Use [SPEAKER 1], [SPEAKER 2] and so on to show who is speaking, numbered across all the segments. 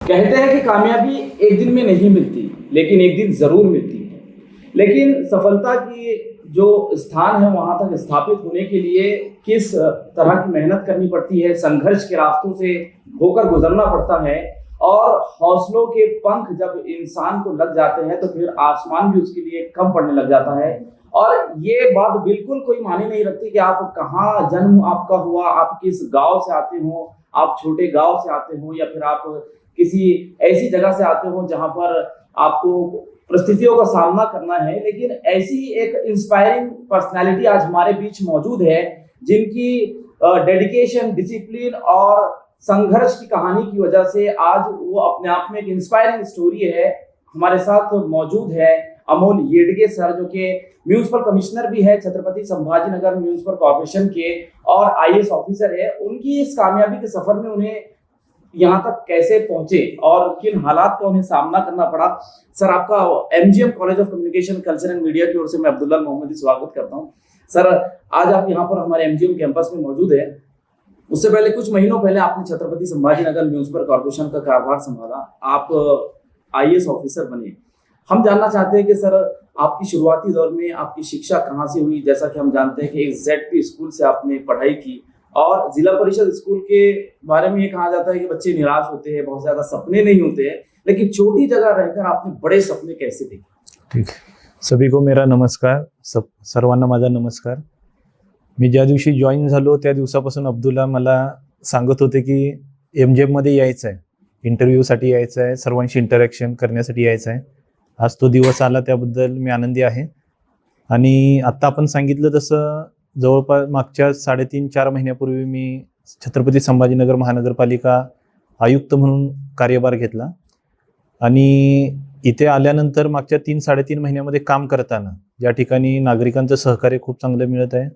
[SPEAKER 1] कहते हैं कि कामयाबी एक दिन में नहीं मिलती, लेकिन एक दिन जरूर मिलती है। लेकिन सफलता की जो स्थान है वहां तक स्थापित होने के लिए किस तरह की मेहनत करनी पड़ती है, संघर्ष के रास्तों से होकर गुजरना पड़ता है, और हौसलों के पंख जब इंसान को लग जाते हैं तो फिर आसमान भी उसके लिए कम पड़ने लग जाता है। और ये बात बिल्कुल कोई माने नहीं रखती कि आप कहाँ जन्म आपका हुआ, आप किस गांव से आते हो, आप छोटे गांव से आते हो या फिर आप किसी ऐसी जगह से आते हो जहां पर आपको परिस्थितियों का सामना करना है। लेकिन ऐसी एक इंस्पायरिंग पर्सनालिटी आज हमारे बीच मौजूद है जिनकी डेडिकेशन, डिसिप्लिन और संघर्ष की कहानी की वजह से आज वो अपने आप में एक इंस्पायरिंग स्टोरी है। हमारे साथ मौजूद है अमोल येडगे सर, जो कि म्यूनिसिपल कमिश्नर भी है छत्रपति संभाजीनगर म्यूनिसिपल कॉर्पोरेशन के, और आईएएस ऑफिसर है। उनकी इस कामयाबी के सफर में उन्हें यहाँ तक कैसे पहुंचे और किन हालात का उन्हें सामना करना पड़ा। सर, आपका MGM college of communication, culture end media की ओर से मैं अब्दुल्ला मोहम्मदी स्वागत करता हूँ। सर, आज आप यहाँ पर हमारे एमजीएम कैंपस में मौजूद है। उससे पहले कुछ महीनों पहले आपने छत्रपति संभाजीनगर म्यूनिसिपल कॉर्पोरेशन का कार्यभार संभाला, आप आईएएस ऑफिसर बने। हम जानना चाहते हैं कि सर, आपकी शुरुआती दौर में आपकी शिक्षा कहाँ से हुई? जैसा कि हम जानते हैं कि एक ZP स्कूल से आपने पढ़ाई की, और जिला परिषद स्कूल के बारे में ये कहा जाता है कि बच्चे निराश होते हैं, बहुत ज्यादा सपने नहीं होते हैं, लेकिन छोटी जगह रहकर आपने बड़े सपने कैसे देखे?
[SPEAKER 2] ठीक आहे. सभी को मेरा नमस्कार. सर्वांना माझा नमस्कार. मी ज्या दिवशी जॉईन झालो त्या दिवसापासून अब्दुल्ला मला सांगत होते की एमजीएम मध्ये यायचं आहे, इंटरव्ह्यूसाठी यायचं आहे, सर्वांशी इंटरॅक्शन करण्यासाठी यायचं आहे. आज तो दिवस आला, त्याबद्दल मी आनंदी आहे. आणि आत्ता आपण सांगितलं तसं जवळपास मागच्या 3.5-4 महिन्यापूर्वी मी छत्रपती संभाजीनगर महानगरपालिका आयुक्त म्हणून कार्यभार घेतला. आणि इथे आल्यानंतर मागच्या 3-3.5 महिन्यामध्ये काम करताना ज्या ठिकाणी नागरिकांचं सहकार्य खूप चांगलं मिळत आहे,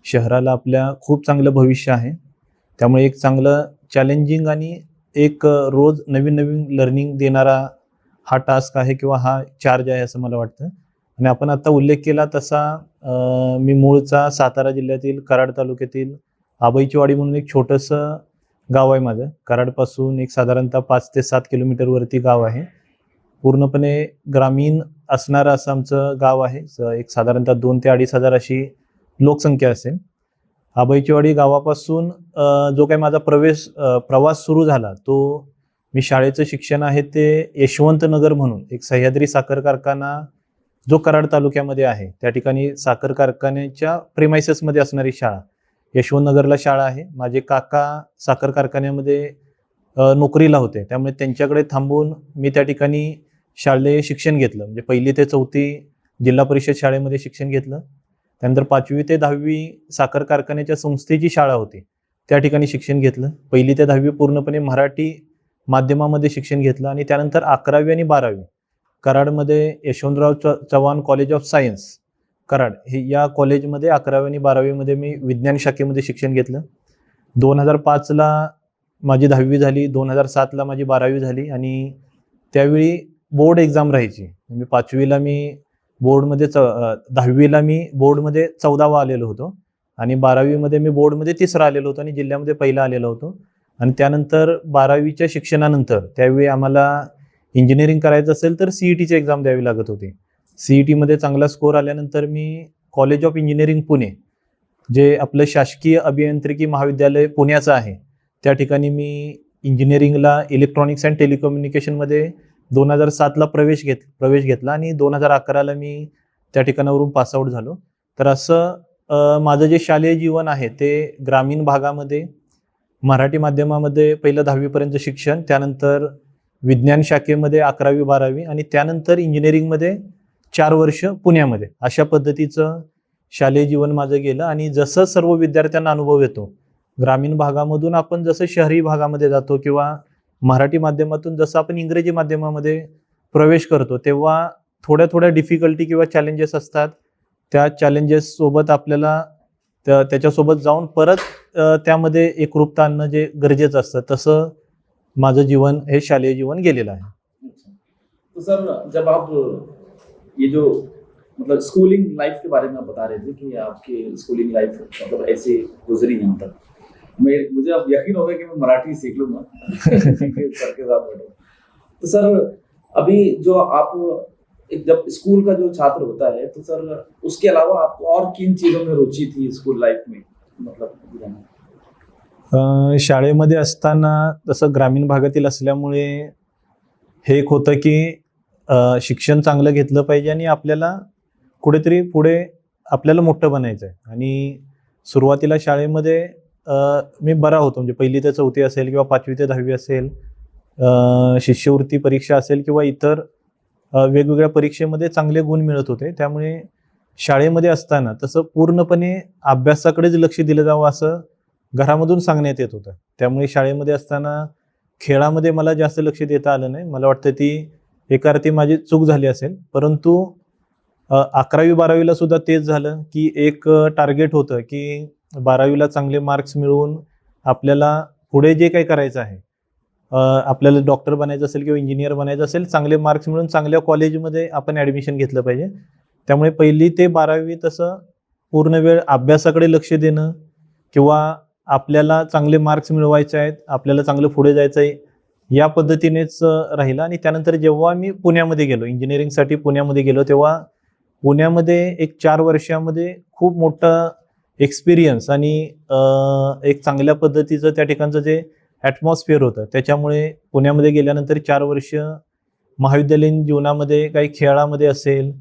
[SPEAKER 2] शहराला आपल्या खूप चांगलं भविष्य आहे, त्यामुळे एक चांगलं चॅलेंजिंग आणि एक रोज नवीन नवीन लर्निंग देणारा हा टास्क आहे किंवा हा चार्ज आहे असं मला वाटतं. आणि आपण आता उल्लेख केला तसा मी मूळचा सातारा जिल्ह्यातील कराड तालुक्यातील आबईचीवाडी म्हणून एक छोटंसं गाव आहे माझं. कराडपासून एक साधारणतः 5 ते 7 किलोमीटरवरती गाव आहे. पूर्णपणे ग्रामीण असणारं असं आमचं गाव आहे. एक साधारणतः 2 ते 2.5 हजार अशी लोकसंख्या असेल. आबईचीवाडी गावापासून जो काही माझा प्रवास सुरू झाला, तो मी शाळेचं शिक्षण आहे ते यशवंतनगर म्हणून एक सह्याद्री साखर कारखाना जो कराड तालुक्यामध्ये आहे, त्या ठिकाणी साखर कारखान्याच्या प्रेमाइसेसमध्ये असणारी शाळा, यशवंतनगरला शाळा आहे. माझे काका साखर कारखान्यामध्ये नोकरीला होते, त्यामुळे त्यांच्याकडे थांबून मी त्या ठिकाणी शालेय शिक्षण घेतलं. म्हणजे 1ली ते 4थी जिल्हा परिषद शाळेमध्ये शिक्षण घेतलं. त्यानंतर 5वी ते 10वी साखर कारखान्याच्या संस्थेची शाळा होती, त्या ठिकाणी शिक्षण घेतलं. 1ली ते 10वी पूर्णपणे मराठी माध्यमामध्ये शिक्षण घेतलं. आणि त्यानंतर 11वी आणि 12वी कराडमध्ये Yashwantrao Chavan college of science Karad हे या कॉलेजमध्ये 11वी आणि 12वीमध्ये मी विज्ञान शाखेमध्ये शिक्षण घेतलं. 2005ला माझी 10वी झाली, 2007ला माझी 12वी झाली. आणि त्यावेळी बोर्ड एक्झाम राहायची. मी 5वीला मी बोर्डमध्ये 10वीला मी बोर्डमध्ये 14वा आलेलो होतो, आणि 12वीमध्ये मी बोर्डमध्ये 3रा आलेलो होतो आणि जिल्ह्यामध्ये पहिला आलेलो होतो. आणि त्यानंतर 12वीच्या शिक्षणानंतर त्यावेळी आम्हाला इंजिनिअरिंग करायचं असेल तर CETची एक्झाम द्यावी लागत होती. CETमध्ये चांगला स्कोर आल्यानंतर मी कॉलेज ऑफ इंजिनिअरिंग पुणे, जे आपलं शासकीय अभियांत्रिकी महाविद्यालय पुण्याचं आहे, त्या ठिकाणी मी इंजिनिअरिंगला इलेक्ट्रॉनिक्स अँड टेलिकम्युनिकेशनमध्ये 2007ला प्रवेश घेतला आणि 2011ला मी त्या ठिकाणावरून पासआउट झालो. तर असं माझं जे शालेय जीवन आहे ते ग्रामीण भागामध्ये मराठी माध्यमामध्ये पहिलं 10वीपर्यंत शिक्षण, त्यानंतर विज्ञान शाखेमध्ये 11वी 12वी आणि त्यानंतर इंजिनिअरिंगमध्ये 4 वर्ष पुण्यामध्ये, अशा पद्धतीचं शालेय जीवन माझं गेलं. आणि जसं सर्व विद्यार्थ्यांना अनुभव येतो, ग्रामीण भागामधून आपण जसं शहरी भागामध्ये जातो किंवा मराठी माध्यमातून जसं आपण इंग्रजी माध्यमामध्ये प्रवेश करतो, तेव्हा थोड्या थोड्या डिफिकल्टी किंवा चॅलेंजेस असतात. त्या चॅलेंजेस सोबत आपल्याला त्याच्यासोबत जाऊन परत त्यामध्ये एकरूपता आणणं जे गरजेचं असतं, तसं माझं जीवन हे शालेय जीवन गेलेलं आहे.
[SPEAKER 1] तो सर, जब आप ये जो मतलब स्कूलिंग लाइफ के बारे में आप बता रहे थे कि आपकी स्कूलिंग लाइफ मतलब ऐसे गुजरी यहाँ तक, मुझे अब यकीन हो गया कि मैं मराठी सीख लूंगा सर के साथ बैठो। तो सर अभी जो आप एक जब स्कूल का जो छात्र होता है तो सर उसके अलावा आपको और किन चीजों में रुचि थी स्कूल लाईफ में, मतलब
[SPEAKER 2] शाळेमध्ये असताना तसं ग्रामीण भागातील असल्यामुळे हे एक होतं की शिक्षण चांगलं घेतलं पाहिजे आणि आपल्याला कुठेतरी पुढे आपल्याला मोठं बनायचं आहे. आणि सुरुवातीला शाळेमध्ये मी बरा होतो, म्हणजे 1ली ते 4थी असेल किंवा 5वी ते 10वी असेल, शिष्यवृत्ती परीक्षा असेल किंवा इतर वेगवेगळ्या परीक्षेमध्ये चांगले गुण मिळत होते. त्यामुळे शाळेमध्ये असताना तसं पूर्णपणे अभ्यासाकडेच लक्ष दिलं जावं असं घरामधून सांगण्यात येत होतं. त्यामुळे शाळेमध्ये असताना खेळामध्ये मला जास्त लक्ष देता आलं नाही. मला वाटतं ती एका अर्थी माझी चूक झाली असेल. परंतु 11वी-12वीला सुद्धा तेच झालं की एक टार्गेट होतं की 12वीला चांगले मार्क्स मिळवून आपल्याला पुढे जे काही करायचं आहे, आपल्याला डॉक्टर बनायचं असेल किंवा इंजिनियर बनायचं असेल, चांगले मार्क्स मिळून चांगल्या कॉलेजमध्ये आपण ॲडमिशन घेतलं पाहिजे. त्यामुळे 1ली ते 12वी तसं पूर्ण वेळ अभ्यासाकडे लक्ष देणं किंवा आपल्याला चांगले मार्क्स मिळवायचे आहेत, आपल्याला चांगलं पुढे जायचं आहे, या पद्धतीनेच राहिलं. आणि त्यानंतर जेव्हा मी पुण्यामध्ये गेलो, इंजिनिअरिंगसाठी पुण्यामध्ये गेलो, तेव्हा पुण्यामध्ये एक 4 वर्षामध्ये खूप मोठा एक्सपिरियन्स आणि एक चांगल्या पद्धतीचं त्या ठिकाणचं जे ॲटमॉस्फिअर होतं, त्याच्यामुळे पुण्यामध्ये गेल्यानंतर 4 वर्ष महाविद्यालयीन जीवनामध्ये काही खेळामध्ये असेल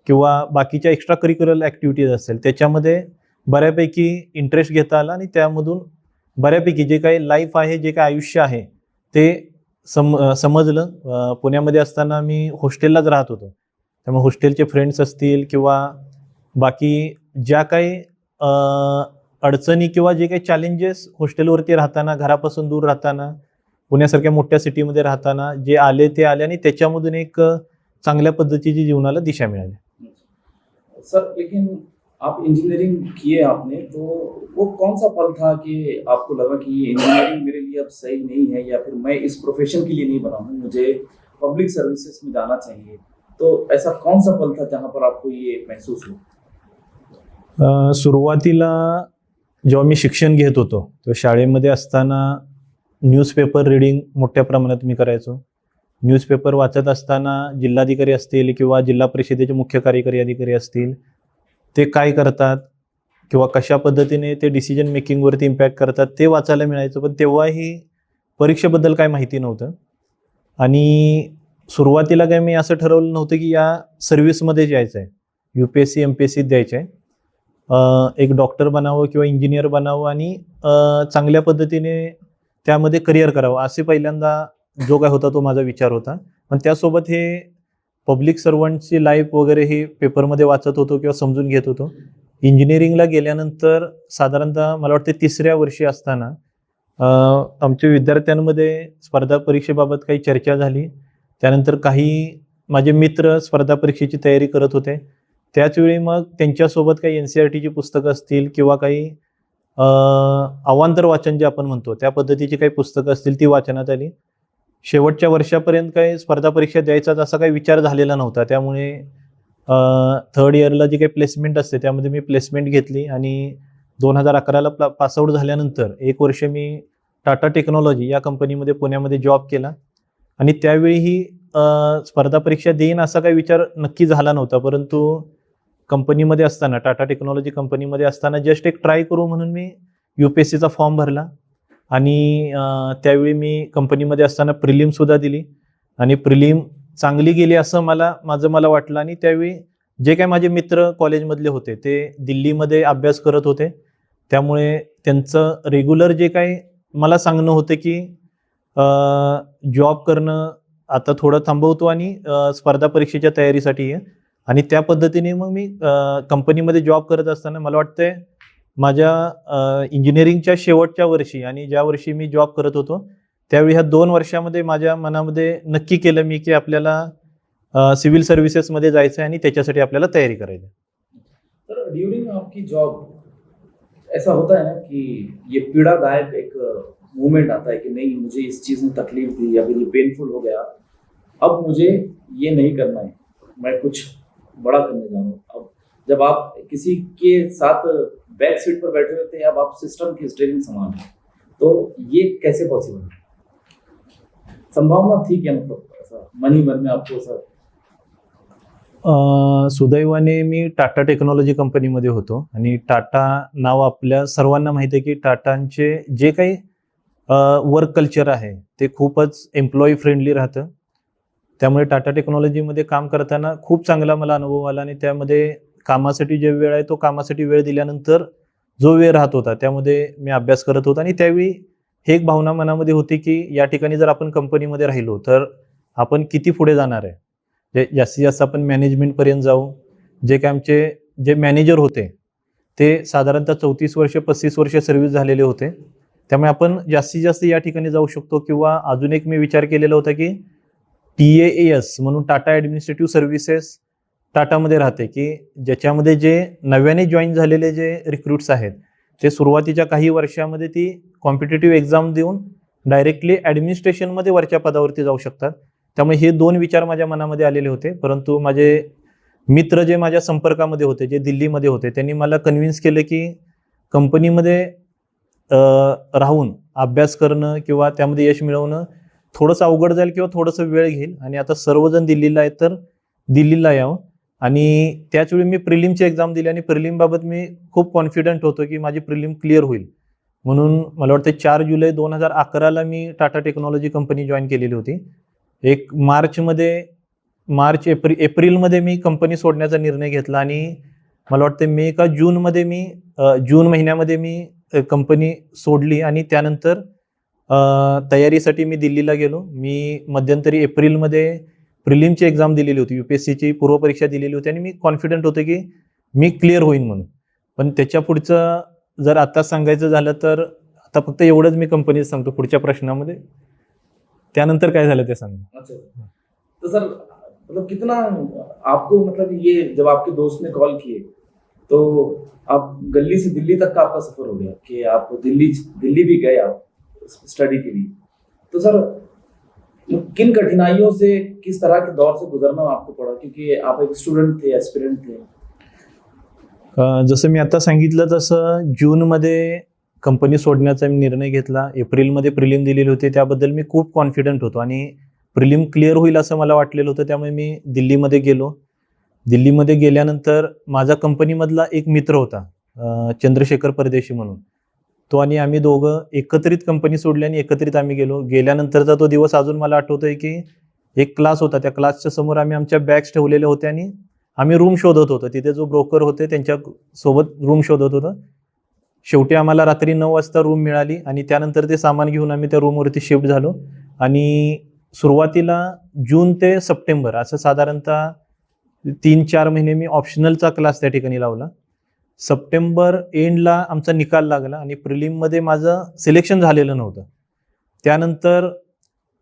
[SPEAKER 2] किंवा बाकीच्या एक्स्ट्रा करिक्युलर ॲक्टिव्हिटीज असेल, त्याच्यामध्ये बऱ्यापैकी इंटरेस्ट घेता आला आणि त्यामधून बऱ्यापैकी जे काही लाईफ आहे, जे काही आयुष्य आहे ते समजलं. पुण्यामध्ये असताना मी हॉस्टेललाच राहत होतो. त्यामुळे हॉस्टेलचे फ्रेंड्स असतील किंवा बाकी ज्या काही अडचणी किंवा जे काही चॅलेंजेस हॉस्टेलवरती राहताना, घरापासून दूर राहताना, पुण्यासारख्या मोठ्या सिटीमध्ये राहताना जे आले ते आले आणि त्याच्यामधून एक चांगल्या पद्धतीची जीवनाला दिशा मिळाली.
[SPEAKER 1] सर लेकिन आप इंजीनियरिंग किए आपने, तो वो कौन सा पल था कि आपको लगा कि ये इंजीनियरिंग मेरे लिए अब सही नहीं है या फिर मैं इस प्रोफेशन के लिए नहीं बना हूँ, मुझे पब्लिक सर्विसेज में जाना चाहिए? तो ऐसा कौन सा पल था जहाँ पर आपको ये महसूस हुआ?
[SPEAKER 2] सुरुवातीला जेव्हा मी शिक्षण घेत होतो तेव्हा शाळेमध्ये असताना न्यूजपेपर रीडिंग मोठ्या प्रमाणात मी करायचो. न्यूजपेपर वाचत असताना जिल्हाधिकारी असतील किंवा जिल्हा परिषदेचे मुख्य कार्यकारी अधिकारी असतील, ते काय करतात किंवा कशा पद्धतीने ते डिसिजन मेकिंगवरती इम्पॅक्ट करतात ते वाचायला मिळायचं. पण तेव्हाही परीक्षेबद्दल काय माहिती नव्हतं आणि सुरुवातीला काय मी असं ठरवलं नव्हतं की या सर्व्हिसमध्ये जायचं आहे, UPSC MPSC द्यायचं आहे, एक डॉक्टर बनावं किंवा इंजिनियर बनावं आणि चांगल्या पद्धतीने त्यामध्ये करिअर करावं, असे पहिल्यांदा जो काय होता तो माझा विचार होता. पण त्यासोबत हे पब्लिक सर्वंटची लाईफ वगैरे हे पेपरमध्ये वाचत होतो किंवा समजून घेत होतो. इंजिनिअरिंगला गेल्यानंतर साधारणतः मला वाटते 3ऱ्या वर्षी असताना आमच्या विद्यार्थ्यांमध्ये स्पर्धा परीक्षेबाबत काही चर्चा झाली. त्यानंतर काही माझे मित्र स्पर्धा परीक्षेची तयारी करत होते. त्याचवेळी मग त्यांच्यासोबत काही NCERTची पुस्तकं असतील किंवा काही अवांतर वाचन जे आपण म्हणतो त्या पद्धतीची काही पुस्तकं असतील ती वाचनात आली. शेवटच्या वर्षापर्यंत काही स्पर्धा परीक्षा द्यायचाच असा काही विचार झालेला नव्हता. त्यामुळे 3rd इयरला जी काही प्लेसमेंट असते त्यामध्ये मी प्लेसमेंट घेतली आणि 2011ला पासआउट झाल्यानंतर 1 वर्ष मी टाटा टेक्नॉलॉजी या कंपनीमध्ये पुण्यामध्ये जॉब केला. आणि त्यावेळीही स्पर्धा परीक्षा देईन असा काही विचार नक्की झाला नव्हता. परंतु कंपनीमध्ये असताना, टाटा टेक्नॉलॉजी कंपनीमध्ये असताना जस्ट एक ट्राय करू म्हणून मी UPSCचा फॉर्म भरला आणि त्यावेळी मी कंपनीमध्ये असताना प्रिलिमसुद्धा दिली आणि प्रिलिम चांगली गेली असं मला वाटलं. आणि त्यावेळी जे काही माझे मित्र कॉलेजमधले होते ते दिल्लीमध्ये अभ्यास करत होते. त्यामुळे त्यांचं रेग्युलर जे काही मला सांगणं होतं की जॉब करणं आता थोडं थांबवतो आणि स्पर्धा परीक्षेच्या तयारीसाठी आहे. आणि त्या पद्धतीने मग मी कंपनीमध्ये जॉब करत असताना मला वाटतंय माझ्या इंजिनिअरिंगच्या शेवटच्या वर्षी आणि ज्या वर्षी मी जॉब करत होतो त्यावेळी ह्या 2 वर्षामध्ये माझ्या मनामध्ये नक्की केलं मी की आपल्याला सिव्हिल सर्व्हिसेसमध्ये जायचं आहे आणि त्याच्यासाठी आपल्याला तयारी करायची.
[SPEAKER 1] तर ड्यूरिंग आपकी जॉब ऐसा होता है ना कि ये पीड़ादायक एक मोमेंट आता है कि नहीं मुझे इस चीज़ में तकलीफ दी या फिर ये पेनफुल हो गया, अब मुझे ये नहीं करना है, मैं कुछ बड़ा करने जा रहा हूँ. अब जब आप किसी के साथ बैक सीट पर बैठे हुए थे, अब आप सिस्टम की स्टीयरिंग संभाल रहे हैं, तो ये कैसे पॉसिबल है? संभावना थी क्या, मतलब ऐसा मन ही मन में आपको सर?
[SPEAKER 2] सुदैवाने मी टाटा टेक्नॉलॉजी कंपनीमध्ये होतो आणि टाटा नाव आपल्या सर्वांना माहिती आहे की टाटांचे जे काही वर्क कल्चर आहे ते खूपच एम्प्लॉई फ्रेंडली राहतं. त्यामुळे टाटा टेक्नॉलॉजीमध्ये काम करताना खूप चांगला मला अनुभव आला आणि त्यामध्ये कामासाठी जे वेळ आहे तो कामासाठी वेळ दिल्यानंतर जो वेळ राहत होता त्यामध्ये मी अभ्यास करत होतो. आणि त्यावेळी हे एक भावना मनामध्ये होती की या ठिकाणी जर आपण कंपनीमध्ये राहिलो तर आपण किती पुढे जाणार आहे. जास्तीत जास्त आपण मॅनेजमेंटपर्यंत जाऊ. जे काय आमचे जे मॅनेजर होते ते साधारणतः 34 वर्ष 35 वर्ष सर्व्हिस झालेले होते. त्यामुळे आपण जास्तीत जास्त या ठिकाणी जाऊ शकतो. किंवा अजून एक मी विचार केलेला होता की TAAS म्हणून टाटा ॲडमिनिस्ट्रेटिव्ह सर्व्हिसेस टाटामध्ये राहते की ज्याच्यामध्ये जे नव्याने जॉईन झालेले जे रिक्रूट्स आहेत ते सुरुवातीच्या काही वर्षामध्ये ती कॉम्पिटेटिव्ह एक्झाम देऊन डायरेक्टली ॲडमिनिस्ट्रेशनमध्ये वरच्या पदावरती जाऊ शकतात. त्यामुळे हे दोन विचार माझ्या मनामध्ये आलेले होते. परंतु माझे मित्र जे माझ्या संपर्कामध्ये होते, जे दिल्लीमध्ये होते, त्यांनी मला कन्व्हिन्स केलं की कंपनीमध्ये राहून अभ्यास करणं किंवा त्यामध्ये यश मिळवणं थोडंसं अवघड जाईल किंवा थोडंसं वेळ घेईल आणि आता सर्वजण दिल्लीला आहेत तर दिल्लीला यावं. आणि त्याचवेळी मी प्रिलिमची एक्झाम दिली आणि प्रिलिमबाबत मी खूप कॉन्फिडंट होतो की माझी प्रिलिम क्लिअर होईल. म्हणून मला वाटतं 4 जुलै 2011ला मी टाटा टेक्नॉलॉजी कंपनी जॉईन केलेली होती. एक एप्रिलमध्ये मी कंपनी सोडण्याचा निर्णय घेतला आणि मला वाटतं मे का जूनमध्ये मी जून महिन्यामध्ये मी कंपनी सोडली. आणि त्यानंतर तयारीसाठी मी दिल्लीला गेलो. मी मध्यंतरी एप्रिलमध्ये प्रिलिमची एक्झाम दिलेली होती, UPSCची पूर्वपरीक्षा दिलेली होती आणि मी कॉन्फिडंट होतो की मी क्लिअर होईन म्हणून. पण त्याच्या पुढचं जर आता सांगायचं झालं तर आता फक्त एवढंच मी कंपनीत सांगतो पुढच्या प्रश्नामध्ये. त्यानंतर काय झालं ते सांग.
[SPEAKER 1] अच्छा, तो सर मतलब कितना आपको, मतलब ये जब आपके दोस्त ने कॉल किए तो आप गली से दिल्ली तक का आपका सफर हो गया कि आप दिल्ली भी गए आप स्टडी के लिए. तो सर किन कठिनाइयों से, किस तरह के दौर से गुजरना आपको पड़ा, क्योंकि आप एक स्टूडेंट थे, एस्पिरेंट थे?
[SPEAKER 2] जसं मी आता सांगितलं तसं जूनमध्ये कंपनी सोडण्याचा मी निर्णय घेतला. एप्रिलमध्ये प्रिलिम दिलेली होती, त्याबद्दल मी खूप कॉन्फिडंट होतो आणि प्रिलिम क्लिअर होईल असं मला वाटलेलं होतं. त्यामुळे मी दिल्लीमध्ये गेलो. दिल्लीमध्ये गेल्यानंतर माझा कंपनीमधला एक मित्र होता, चंद्रशेखर परदेशी म्हणून. तो आणि आम्ही दोघं एकत्रित कंपनी सोडली आणि एकत्रित आम्ही गेलो. गेल्यानंतरचा तो दिवस अजून मला आठवतोय की एक क्लास होता, त्या क्लासच्या समोर आम्ही आमच्या बॅग्स ठेवलेल्या होत्या आणि आम्ही रूम शोधत होतो. तिथे जो ब्रोकर होते त्यांच्या सोबत रूम शोधत होतो. शेवटी आम्हाला रात्री 9 वाजता रूम मिळाली आणि त्यानंतर ते सामान घेऊन आम्ही त्या रूमवरती शिफ्ट झालो. आणि सुरुवातीला जून ते सप्टेंबर असं साधारणतः 3-4 महिने मी ऑप्शनलचा क्लास त्या ठिकाणी लावला. सप्टेंबर एंडला आमचा निकाल लागला आणि प्रिलिममध्ये माझं सिलेक्शन झालेलं नव्हतं. त्यानंतर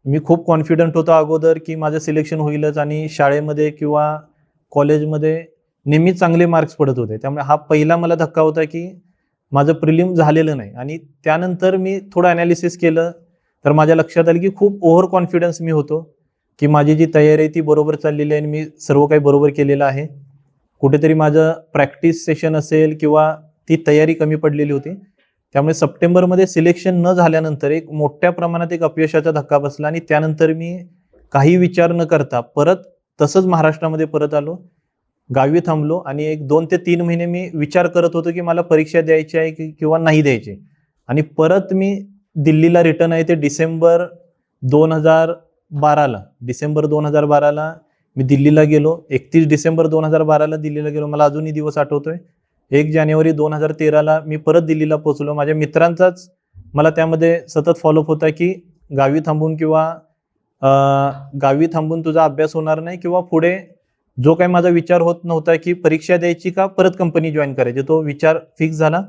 [SPEAKER 2] मी खूप कॉन्फिडंट होतो अगोदर की माझं सिलेक्शन होईलच आणि शाळेमध्ये किंवा कॉलेजमध्ये नेहमी चांगले मार्क्स पडत होते. त्यामुळे हा पहिला मला धक्का होता की माझं प्रिलिम झालेलं नाही. आणि त्यानंतर मी थोडं ॲनालिसिस केलं तर माझ्या लक्षात आलं की खूप ओव्हर कॉन्फिडन्स मी होतो की माझी जी तयारी आहे ती बरोबर चाललेली आहे आणि मी सर्व काही बरोबर केलेलं आहे. कुठेतरी माझं प्रॅक्टिस सेशन असेल किंवा ती तयारी कमी पडलेली होती. त्यामुळे सप्टेंबरमध्ये सिलेक्शन न झाल्यानंतर एक मोठ्या प्रमाणात एक अपयशाचा धक्का बसला आणि त्यानंतर मी काही विचार न करता परत तसंच महाराष्ट्रामध्ये परत आलो. गावी थांबलो आणि एक 2 ते 3 महिने मी विचार करत होतो की मला परीक्षा द्यायची आहे किंवा नाही द्यायची. आणि परत मी दिल्लीला रिटर्न आहे ते डिसेंबर 2012ला मी दिल्लीला गेलो. 31 डिसेंबर 2012ला दिल्लीला गेलो. मला अजूनही दिवस आठवतोय. 1 जानेवारी 2013ला मी परत दिल्लीला पोहोचलो. माझ्या मित्रांचाच मला त्यामध्ये सतत फॉलोअप होता की गावी थांबून तुझा अभ्यास होणार नाही किंवा पुढे जो काही माझा विचार होत नव्हता की परीक्षा द्यायची का परत कंपनी जॉईन करायची, तो विचार फिक्स झाला.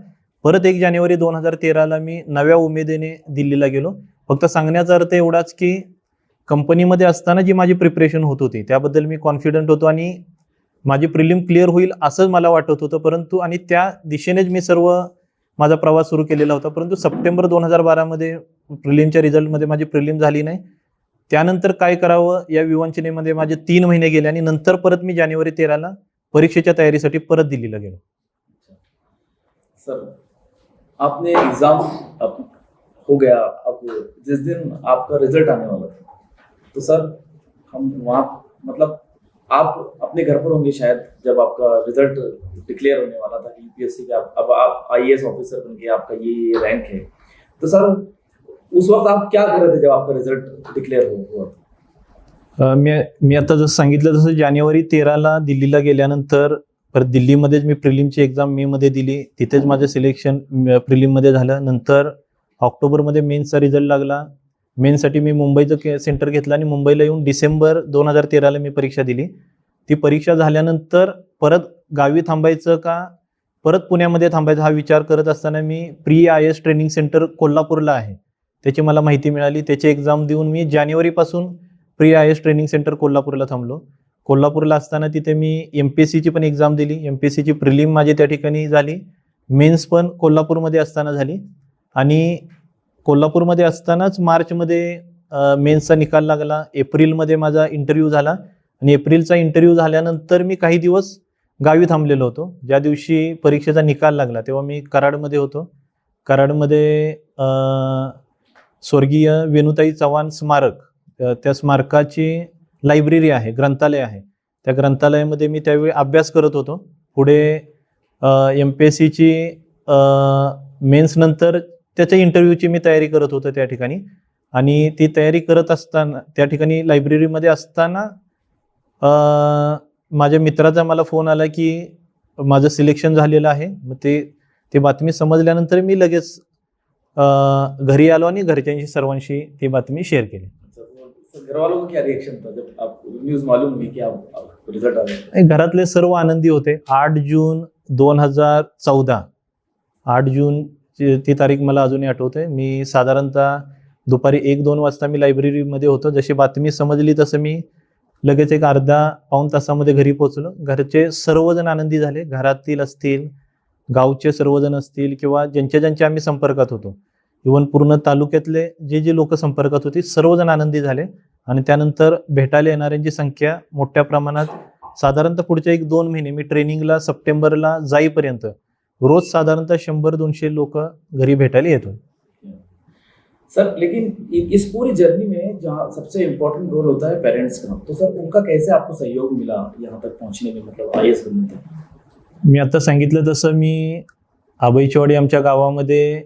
[SPEAKER 2] परत 1 जानेवारी 2013ला मी नव्या उमेदीने दिल्लीला गेलो. फक्त सांगण्याचा अर्थ एवढाच की कंपनीमध्ये असताना जी माझी प्रिपरेशन होत होती त्याबद्दल मी कॉन्फिडंट होतो आणि माझी प्रिलिम क्लिअर होईल असं मला वाटत होतं. परंतु आणि त्या दिशेनेच मी सर्व माझा प्रवास सुरू केलेला होता. परंतु सप्टेंबर 2012मध्ये प्रिलिमच्या रिझल्टमध्ये माझी प्रिलिम झाली नाही. त्यानंतर काय करावं या विवंचनेमध्ये माझे 3 महिने गेले आणि नंतर परत मी जानेवारी 13ला परीक्षेच्या तयारीसाठी परत दिल्लीला गेलो.
[SPEAKER 1] सर आपने एग्जाम हो गया, अब जिस दिन आपका रिजल्ट आने वाला था, तो सर हम वहाँ, मतलब आप अपने घर पर होंगे शायद जब आपका रिजल्ट डिक्लेयर होने वाला था कि यूपीएससी का अब आप आईएएस ऑफिसर बन के आपका ये रैंक है, तो सर उस वक्त आप क्या कर रहे थे जब आपका रिजल्ट डिक्लेअर हुआ?
[SPEAKER 2] मी आता जसं सांगितलं तसं जानेवारी 13ला दिल्लीला गेल्यानंतर परत दिल्लीमध्येच मी प्रिलिमची एक्झाम मे मध्ये दिली, तिथेच माझं सिलेक्शन प्रिलिममध्ये झालं. नंतर ऑक्टोबरमध्ये मेन्सचा रिझल्ट लागला. मेन्ससाठी मी मुंबईचं सेंटर घेतलं आणि मुंबईला येऊन डिसेंबर 2013ला मी परीक्षा दिली. ती परीक्षा झाल्यानंतर परत गावी थांबायचं का परत पुण्यामध्ये थांबायचं हा विचार करत असताना मी pre IAS training centre कोल्हापूरला आहे त्याची मला माहिती मिळाली. त्याची एक्झाम देऊन मी जानेवारीपासून pre IAS training centre कोल्हापूरला थांबलो. कोल्हापूरला असताना तिथे मी MPSCची पण एक्झाम दिली. MPSCची प्रिलिम माझी त्या ठिकाणी झाली. मेन्स पण कोल्हापूरमध्ये असताना झाली आणि कोल्हापूरमध्ये असतानाच मार्चमध्ये मेन्सचा निकाल लागला. एप्रिलमध्ये माझा इंटरव्ह्यू झाला आणि एप्रिलचा इंटरव्ह्यू झाल्यानंतर मी काही दिवस गावी थांबलेलो होतो. ज्या दिवशी परीक्षेचा निकाल लागला तेव्हा मी कराडमध्ये होतो. कराडमध्ये स्वर्गीय वेणुताई चव्हाण स्मारक, त्या स्मारकाची लायब्ररी आहे, ग्रंथालय आहे. त्या ग्रंथालयामध्ये मी त्यावेळी अभ्यास करत होतो. पुढे MPSCची मेन्स नंतर त्याच्या इंटरव्ह्यूची मी तयारी करत होतो त्या ठिकाणी आणि ती तयारी करत असताना त्या ठिकाणी लायब्ररीमध्ये असताना माझ्या मित्राचा मला फोन आला की माझं सिलेक्शन झालेलं आहे. मग ते बातमी समजल्यानंतर मी लगेच घरी आलो आणि घरच्यांशी सर्वांशी ती बातमी शेअर केली.
[SPEAKER 1] घर वालों का क्या रिएक्शन था जब आपको न्यूज़ मालूम हुई कि आप रिजल्ट आ गया?
[SPEAKER 2] घरातले सर्व आनंदी होते. 8 जून 2014, 8 जून ती तारीख मला अजूनही आठवते. मी साधारणतः दुपारी 1-2 वाजता मी लायब्ररीमध्ये होतो. जशी बातमी समजली तसं मी लगेच एक अर्धा-पाऊण तासामध्ये घरी पोहोचलो. घरचे सर्वजण आनंदी झाले. घरातील असतील, गावचे सर्वजण असतील किंवा ज्यांच्या आम्ही संपर्कात होतो, इव्हन पूर्ण तालुक्यातले जे लोक संपर्कात होते सर्वजण आनंदी झाले आणि त्यानंतर भेटायला येणाऱ्यांची संख्या मोठ्या प्रमाणात, साधारणतः पुढच्या 1-2 महिने मी ट्रेनिंगला सप्टेंबरला जाईपर्यंत रोज साधारणतः 100-200 लोक घरी भेटायला येत होते.
[SPEAKER 1] सर लेकिन इस पूरी जर्नी में जहाँ सबसे इम्पोर्टेंट रोल होता है पेरेंट्स का, तो सर उनका कैसे आपको सहयोग मिला यहाँ तक पहुँचने में, मतलब आईएएस बनने तक?
[SPEAKER 2] मी आता सांगितलं तसं मी आबईचवाडी आमच्या गावामध्ये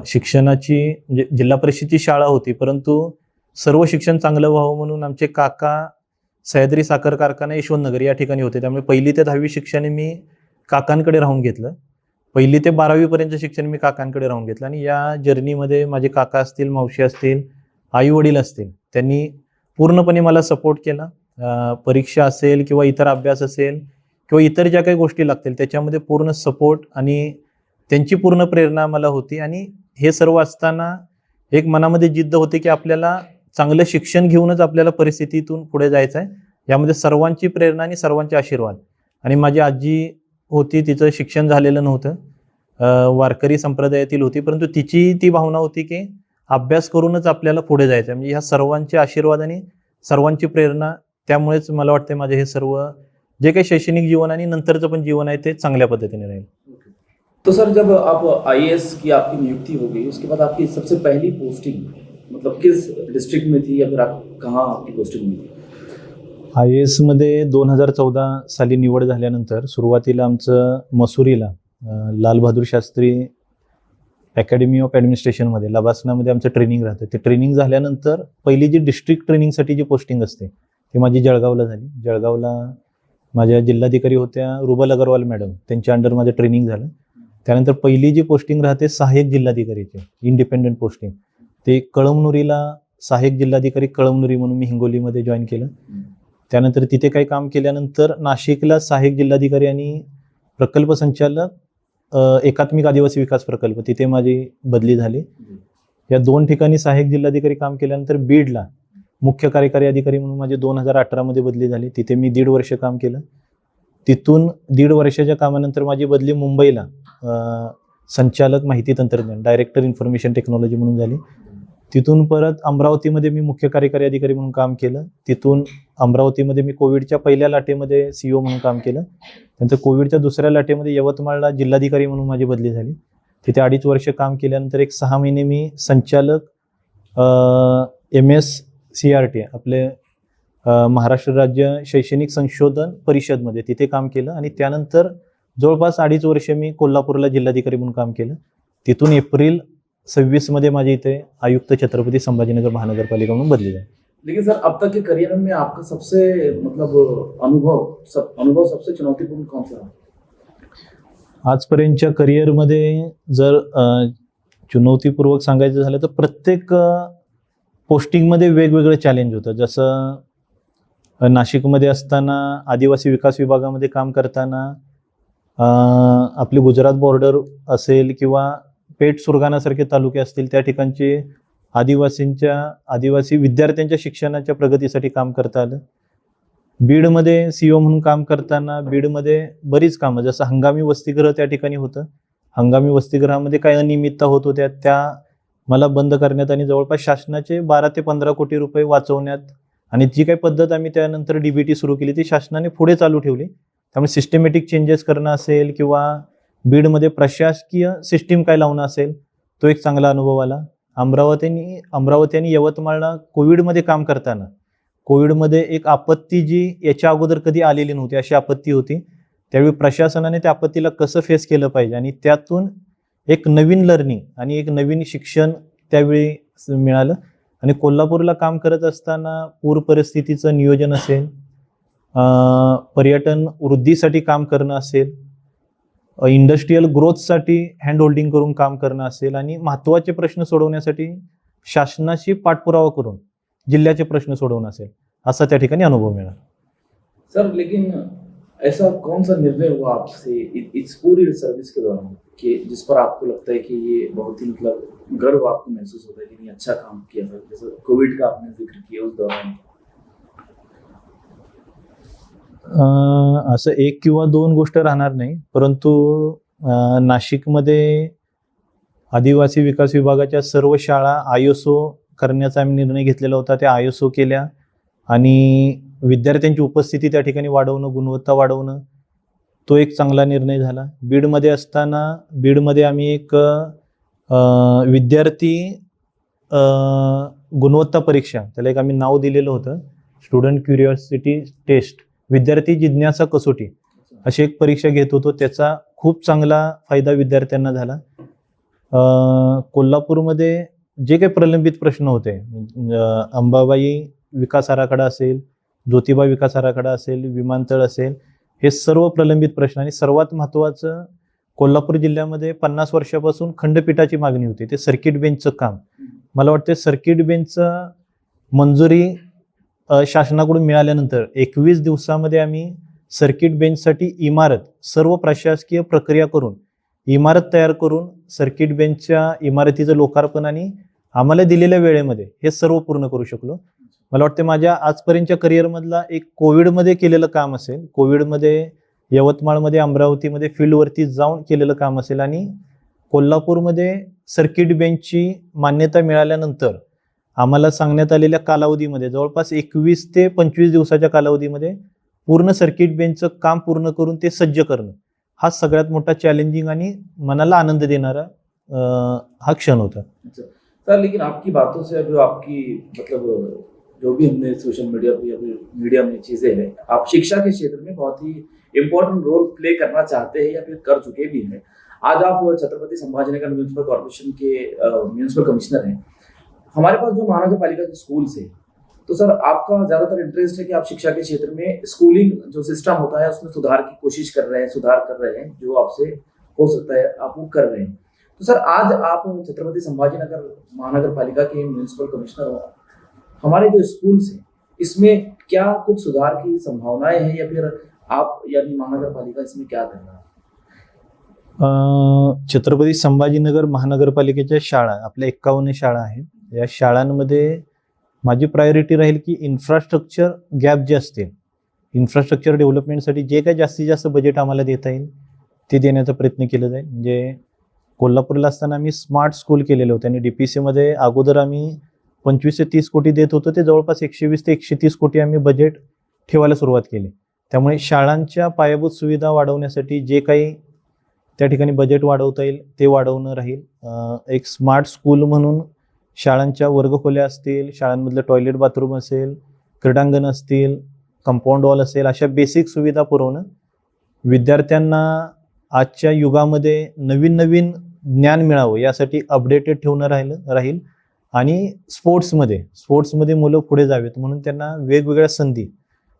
[SPEAKER 2] शिक्षणाची जिल्हा परिषदची शाळा होती, परंतु सर्व शिक्षण चांगलं व्हावं म्हणून आमचे काका सह्याद्री साखर कारखाना यशवंतनगर या ठिकाणी होते. त्यामुळे 1ली ते 10वी शिक्षण मी काकांकडे राहून घेतलं. 1ली ते 12वी पर्यंत शिक्षण मी काकांकडे राहून घेतलं आणि या जर्नीमध्ये माझे काका असतील, मावशी असतील, आई वडील असतील, त्यांनी पूर्णपणे मला सपोर्ट केला. परीक्षा असेल किंवा इतर अभ्यास असेल किंवा इतर ज्या काही गोष्टी लागतील त्याच्यामध्ये पूर्ण सपोर्ट आणि त्यांची पूर्ण प्रेरणा मला होती. आणि हे सर्व असताना एक मनामध्ये जिद्द होती की आपल्याला चांगलं शिक्षण घेऊनच आपल्याला परिस्थितीतून पुढे जायचं आहे. यामध्ये सर्वांची प्रेरणा आणि सर्वांचे आशीर्वाद. आणि माझी आजी होती, तिचं शिक्षण झालेलं नव्हतं, वारकरी संप्रदायातील होती, परंतु तिची ती भावना होती की अभ्यास करूनच आपल्याला पुढे जायचं आहे. म्हणजे ह्या सर्वांचे आशीर्वाद आणि सर्वांची प्रेरणा, त्यामुळेच मला वाटते माझे हे सर्व जे काही शैक्षणिक जीवन आणि नंतरचं पण जीवन आहे ते चांगल्या पद्धतीने राहील.
[SPEAKER 1] तो सर जब आप आईएएस की आपकी नियुक्ति हो गई, उसके बाद आपकी सबसे पहली पोस्टिंग मतलब किस डिस्ट्रिक्ट में थी या फिर आप कहाँ आपकी पोस्टिंग हुई थी?
[SPEAKER 2] IAS मध्ये 2014 साली निवड झाल्यानंतर सुरुवातीला आमचं मसुरीला लाल बहादूर शास्त्री अकॅडमी ऑफ ॲडमिनिस्ट्रेशनमध्ये लबासनामध्ये आमचं ट्रेनिंग राहतं. ते ट्रेनिंग झाल्यानंतर पहिली जी डिस्ट्रिक्ट ट्रेनिंगसाठी जी पोस्टिंग असते ती माझी जळगावला झाली. जळगावला माझ्या जिल्हाधिकारी होत्या रुबल अग्रवाल मॅडम, त्यांच्या अंडर माझं ट्रेनिंग झालं. त्यानंतर पहिली जी पोस्टिंग राहते सहाय्यक जिल्हाधिकारीची इंडिपेंडंट पोस्टिंग, ते कळमनुरीला सहाय्यक जिल्हाधिकारी कळमनुरी म्हणून मी हिंगोलीमध्ये जॉईन केलं. त्यानंतर तिथे काही काम केल्यानंतर नाशिकला सहाय्यक जिल्हाधिकारी आणि प्रकल्प संचालक एकात्मिक आदिवासी विकास प्रकल्प, तिथे माझी बदली झाली. या 2 ठिकाणी सहाय्यक जिल्हाधिकारी काम केल्यानंतर बीडला मुख्य कार्यकारी अधिकारी म्हणून माझी 2018 मध्ये बदली झाली. तिथे मी 1.5 वर्ष काम केलं. तिथून 1.5 वर्षाच्या कामानंतर माझी बदली मुंबईला संचालक माहिती तंत्रज्ञान, डायरेक्टर इन्फॉर्मेशन टेक्नॉलॉजी म्हणून झाली. तिथून परत अमरावतीमध्ये मी मुख्य कार्यकारी अधिकारी म्हणून काम केलं. तिथून अमरावतीमध्ये मी कोविडच्या पहिल्या लाटेमध्ये CEO म्हणून काम केलं. नंतर कोविडच्या दुसऱ्या लाटेमध्ये यवतमाळला जिल्हाधिकारी म्हणून माझी बदली झाली. तिथे 2.5 वर्ष काम केल्यानंतर एक 6 महिने मी संचालक MSCRT आपले महाराष्ट्र राज्य शैक्षणिक संशोधन परिषदमध्ये तिथे काम केलं आणि त्यानंतर जवळपास 2.5 वर्ष मी कोल्हापूरला जिल्हाधिकारी म्हणून काम केलं. तिथून एप्रिल 26 मध्ये माझे इथे आयुक्त छत्रपती संभाजीनगर महानगरपालिका म्हणून बदली झाली.
[SPEAKER 1] लेकिन सर अब तक के करियर में आपका सबसे मतलब अनुभव सबसे चुनौतीपूर्ण कौन सा रहा?
[SPEAKER 2] आजपर्यंतच्या करिअरमध्ये जर चुनौतीपूर्वक सांगायचं झालं तर प्रत्येक पोस्टिंगमध्ये वेगवेगळं चॅलेंज होतं. जसं नाशिकमध्ये असताना आदिवासी विकास विभागामध्ये काम करताना आपली गुजरात बॉर्डर असेल किंवा पेठ सुरगाणासारखे तालुके असतील त्या ठिकाणचे आदिवासी विद्यार्थ्यांच्या शिक्षणाच्या प्रगतीसाठी काम करता आलं. बीडमध्ये CO म्हणून काम करताना बीडमध्ये बरीच कामं जसं हंगामी वसतिगृह त्या ठिकाणी होतं. हंगामी वसतिगृहामध्ये काही अनियमितता होत होत्या त्या मला बंद करण्यात आणि जवळपास शासनाचे 12 ते 15 कोटी रुपये वाचवण्यात आणि जी काही पद्धत आम्ही त्यानंतर DBT सुरू केली ती शासनाने पुढे चालू ठेवली. त्यामुळे सिस्टमॅटिक चेंजेस करणं असेल किंवा बीडमध्ये प्रशासकीय सिस्टीम काय लावणं असेल तो एक चांगला अनुभव आला. अमरावती आणि यवतमाळला कोविडमध्ये काम करताना कोविडमध्ये एक आपत्ती जी याच्या अगोदर कधी आलेली नव्हती अशी आपत्ती होती. त्यावेळी प्रशासनाने त्या आपत्तीला कसं फेस केलं पाहिजे आणि त्यातून एक नवीन लर्निंग आणि एक नवीन शिक्षण त्यावेळी मिळालं. आणि कोल्हापूरला काम करत असताना पूर परिस्थितीचं नियोजन असेल, पर्यटन वृद्धीसाठी काम करणं असेल, इंडस्ट्रीयल ग्रोथसाठी हँड होल्डिंग करून काम करणं असेल आणि महत्त्वाचे प्रश्न सोडवण्यासाठी शासनाशी पाठपुरावा करून जिल्ह्याचे प्रश्न सोडवणं असेल असा त्या ठिकाणी अनुभव मिळाला.
[SPEAKER 1] सर लेकिन ऐसा कौन सा निर्णय हुआ आपसे इस पूरी सर्विस के दौरान कि जिस पर आपको लगता है कि ये बहुत ही मतलब गर्व आपको महसूस होता है कि नहीं अच्छा काम किया सर, जैसे कोविड का आपने जिक्र किया उस दौरान?
[SPEAKER 2] असं एक किंवा दोन गोष्ट राहणार नाही, परंतु नाशिकमध्ये आदिवासी विकास विभागाच्या सर्व शाळा ISO करण्याचा आम्ही निर्णय घेतलेला होता. त्या ISO केल्या आणि विद्यार्थ्यांची उपस्थिती त्या ठिकाणी वाढवणं, गुणवत्ता वाढवणं तो एक चांगला निर्णय झाला. बीडमध्ये असताना बीडमध्ये आम्ही एक विद्यार्थी गुणवत्ता परीक्षा त्याला एक आम्ही नाव दिलेलं होतं, स्टुडंट क्युरिओसिटी टेस्ट, विद्यार्थी जिज्ञासा कसोटी अशी एक परीक्षा घेत होतो. त्याचा खूप चांगला फायदा विद्यार्थ्यांना झाला. कोल्हापूरमध्ये जे काही प्रलंबित प्रश्न होते, अंबाबाई विकास आराखडा असेल, ज्योतिबा विकास आराखडा असेल, विमानतळ असेल, हे सर्व प्रलंबित प्रश्न आणि सर्वात महत्त्वाचं कोल्हापूर जिल्ह्यामध्ये 50 वर्षापासून खंडपीठाची मागणी होती, ते सर्किट बेंचचं काम. मला वाटतं सर्किट बेंचचं मंजुरी शासनाकडून मिळाल्यानंतर 21 दिवसामध्ये आम्ही सर्किट बेंचसाठी इमारत सर्व प्रशासकीय प्रक्रिया करून इमारत तयार करून सर्किट बेंचच्या इमारतीचं लोकार्पण आणि आम्हाला दिलेल्या वेळेमध्ये हे सर्व पूर्ण करू शकलो. मला वाटतं माझ्या आजपर्यंतच्या करिअरमधला एक कोविडमध्ये केलेलं काम असेल, कोविडमध्ये यवतमाळमध्ये अमरावतीमध्ये फील्डवरती जाऊन केलेलं काम असेल आणि कोल्हापूरमध्ये सर्किट बेंचची मान्यता मिळाल्यानंतर आम्हाला सांगण्यात आलेल्या कालावधीमध्ये जवळपास 21 ते 25 दिवसाच्या कालावधीमध्ये पूर्ण सर्किट बेंचचं काम पूर्ण करून ते सज्ज करणं हा सगळ्यात मोठा चॅलेंजिंग आणि मनाला आनंद देणारा हा क्षण होता.
[SPEAKER 1] सर लेकिन आपकी बातों से जो आपकी मतलब जो भी हमने सोशल मीडिया पे या फिर मीडिया में चीजें हैं, आप शिक्षा के क्षेत्र में बहुत ही इम्पोर्टेंट रोल प्ले करना चाहते हैं या फिर कर चुके भी हैं. आज आप छत्रपति संभाजीनगर म्यूनिसिपल कॉर्पोरेशन के म्यूनिसिपल कमिश्नर हैं. हमारे पास जो महानगर पालिका के स्कूल्स है, तो सर आपका ज्यादातर इंटरेस्ट है कि आप शिक्षा के क्षेत्र में स्कूलिंग जो सिस्टम होता है उसमें सुधार की कोशिश कर रहे हैं, सुधार कर रहे हैं, जो आपसे हो सकता है आप वो कर रहे हैं. तो सर आज आप छत्रपति संभाजीनगर महानगर पालिका के म्यूनिसिपल कमिश्नर हो, हमारे जो स्कूल्स हैं इसमें क्या कुछ सुधार की संभावनाएं हैं या फिर आप यानी महानगर पालिका इसमें क्या कर रहा है?
[SPEAKER 2] छत्रपती संभाजीनगर महानगरपालिकेच्या शाळा आपल्या 51 शाळा आहेत. या शाळांमध्ये माझी प्रायोरिटी राहील की इन्फ्रास्ट्रक्चर गॅप जे असतील, इन्फ्रास्ट्रक्चर डेव्हलपमेंटसाठी जे काही जास्तीत जास्त बजेट आम्हाला देता येईल ते देण्याचा प्रयत्न केला जाईल. म्हणजे कोल्हापूरला असताना आम्ही स्मार्ट स्कूल केलेले होते आणि DPCमध्ये अगोदर आम्ही 25 ते 30 कोटी देत होतो, ते जवळपास 120 ते 130 कोटी आम्ही बजेट ठेवायला सुरुवात केली. त्यामुळे शाळांच्या पायाभूत सुविधा वाढवण्यासाठी जे काही त्या ठिकाणी बजेट वाढवता येईल ते वाढवणं राहील. एक स्मार्ट स्कूल म्हणून शाळांच्या वर्गखोल्या असतील, शाळांमधलं टॉयलेट बाथरूम असेल, क्रीडांगण असतील, कंपाऊंड वॉल असेल, अशा बेसिक सुविधा पुरवणं. विद्यार्थ्यांना आजच्या युगामध्ये नवीन नवीन ज्ञान मिळावं यासाठी अपडेटेड ठेवणं राहील. आणि स्पोर्ट्समध्ये मुलं पुढे जावेत म्हणून त्यांना वेगवेगळ्या संधी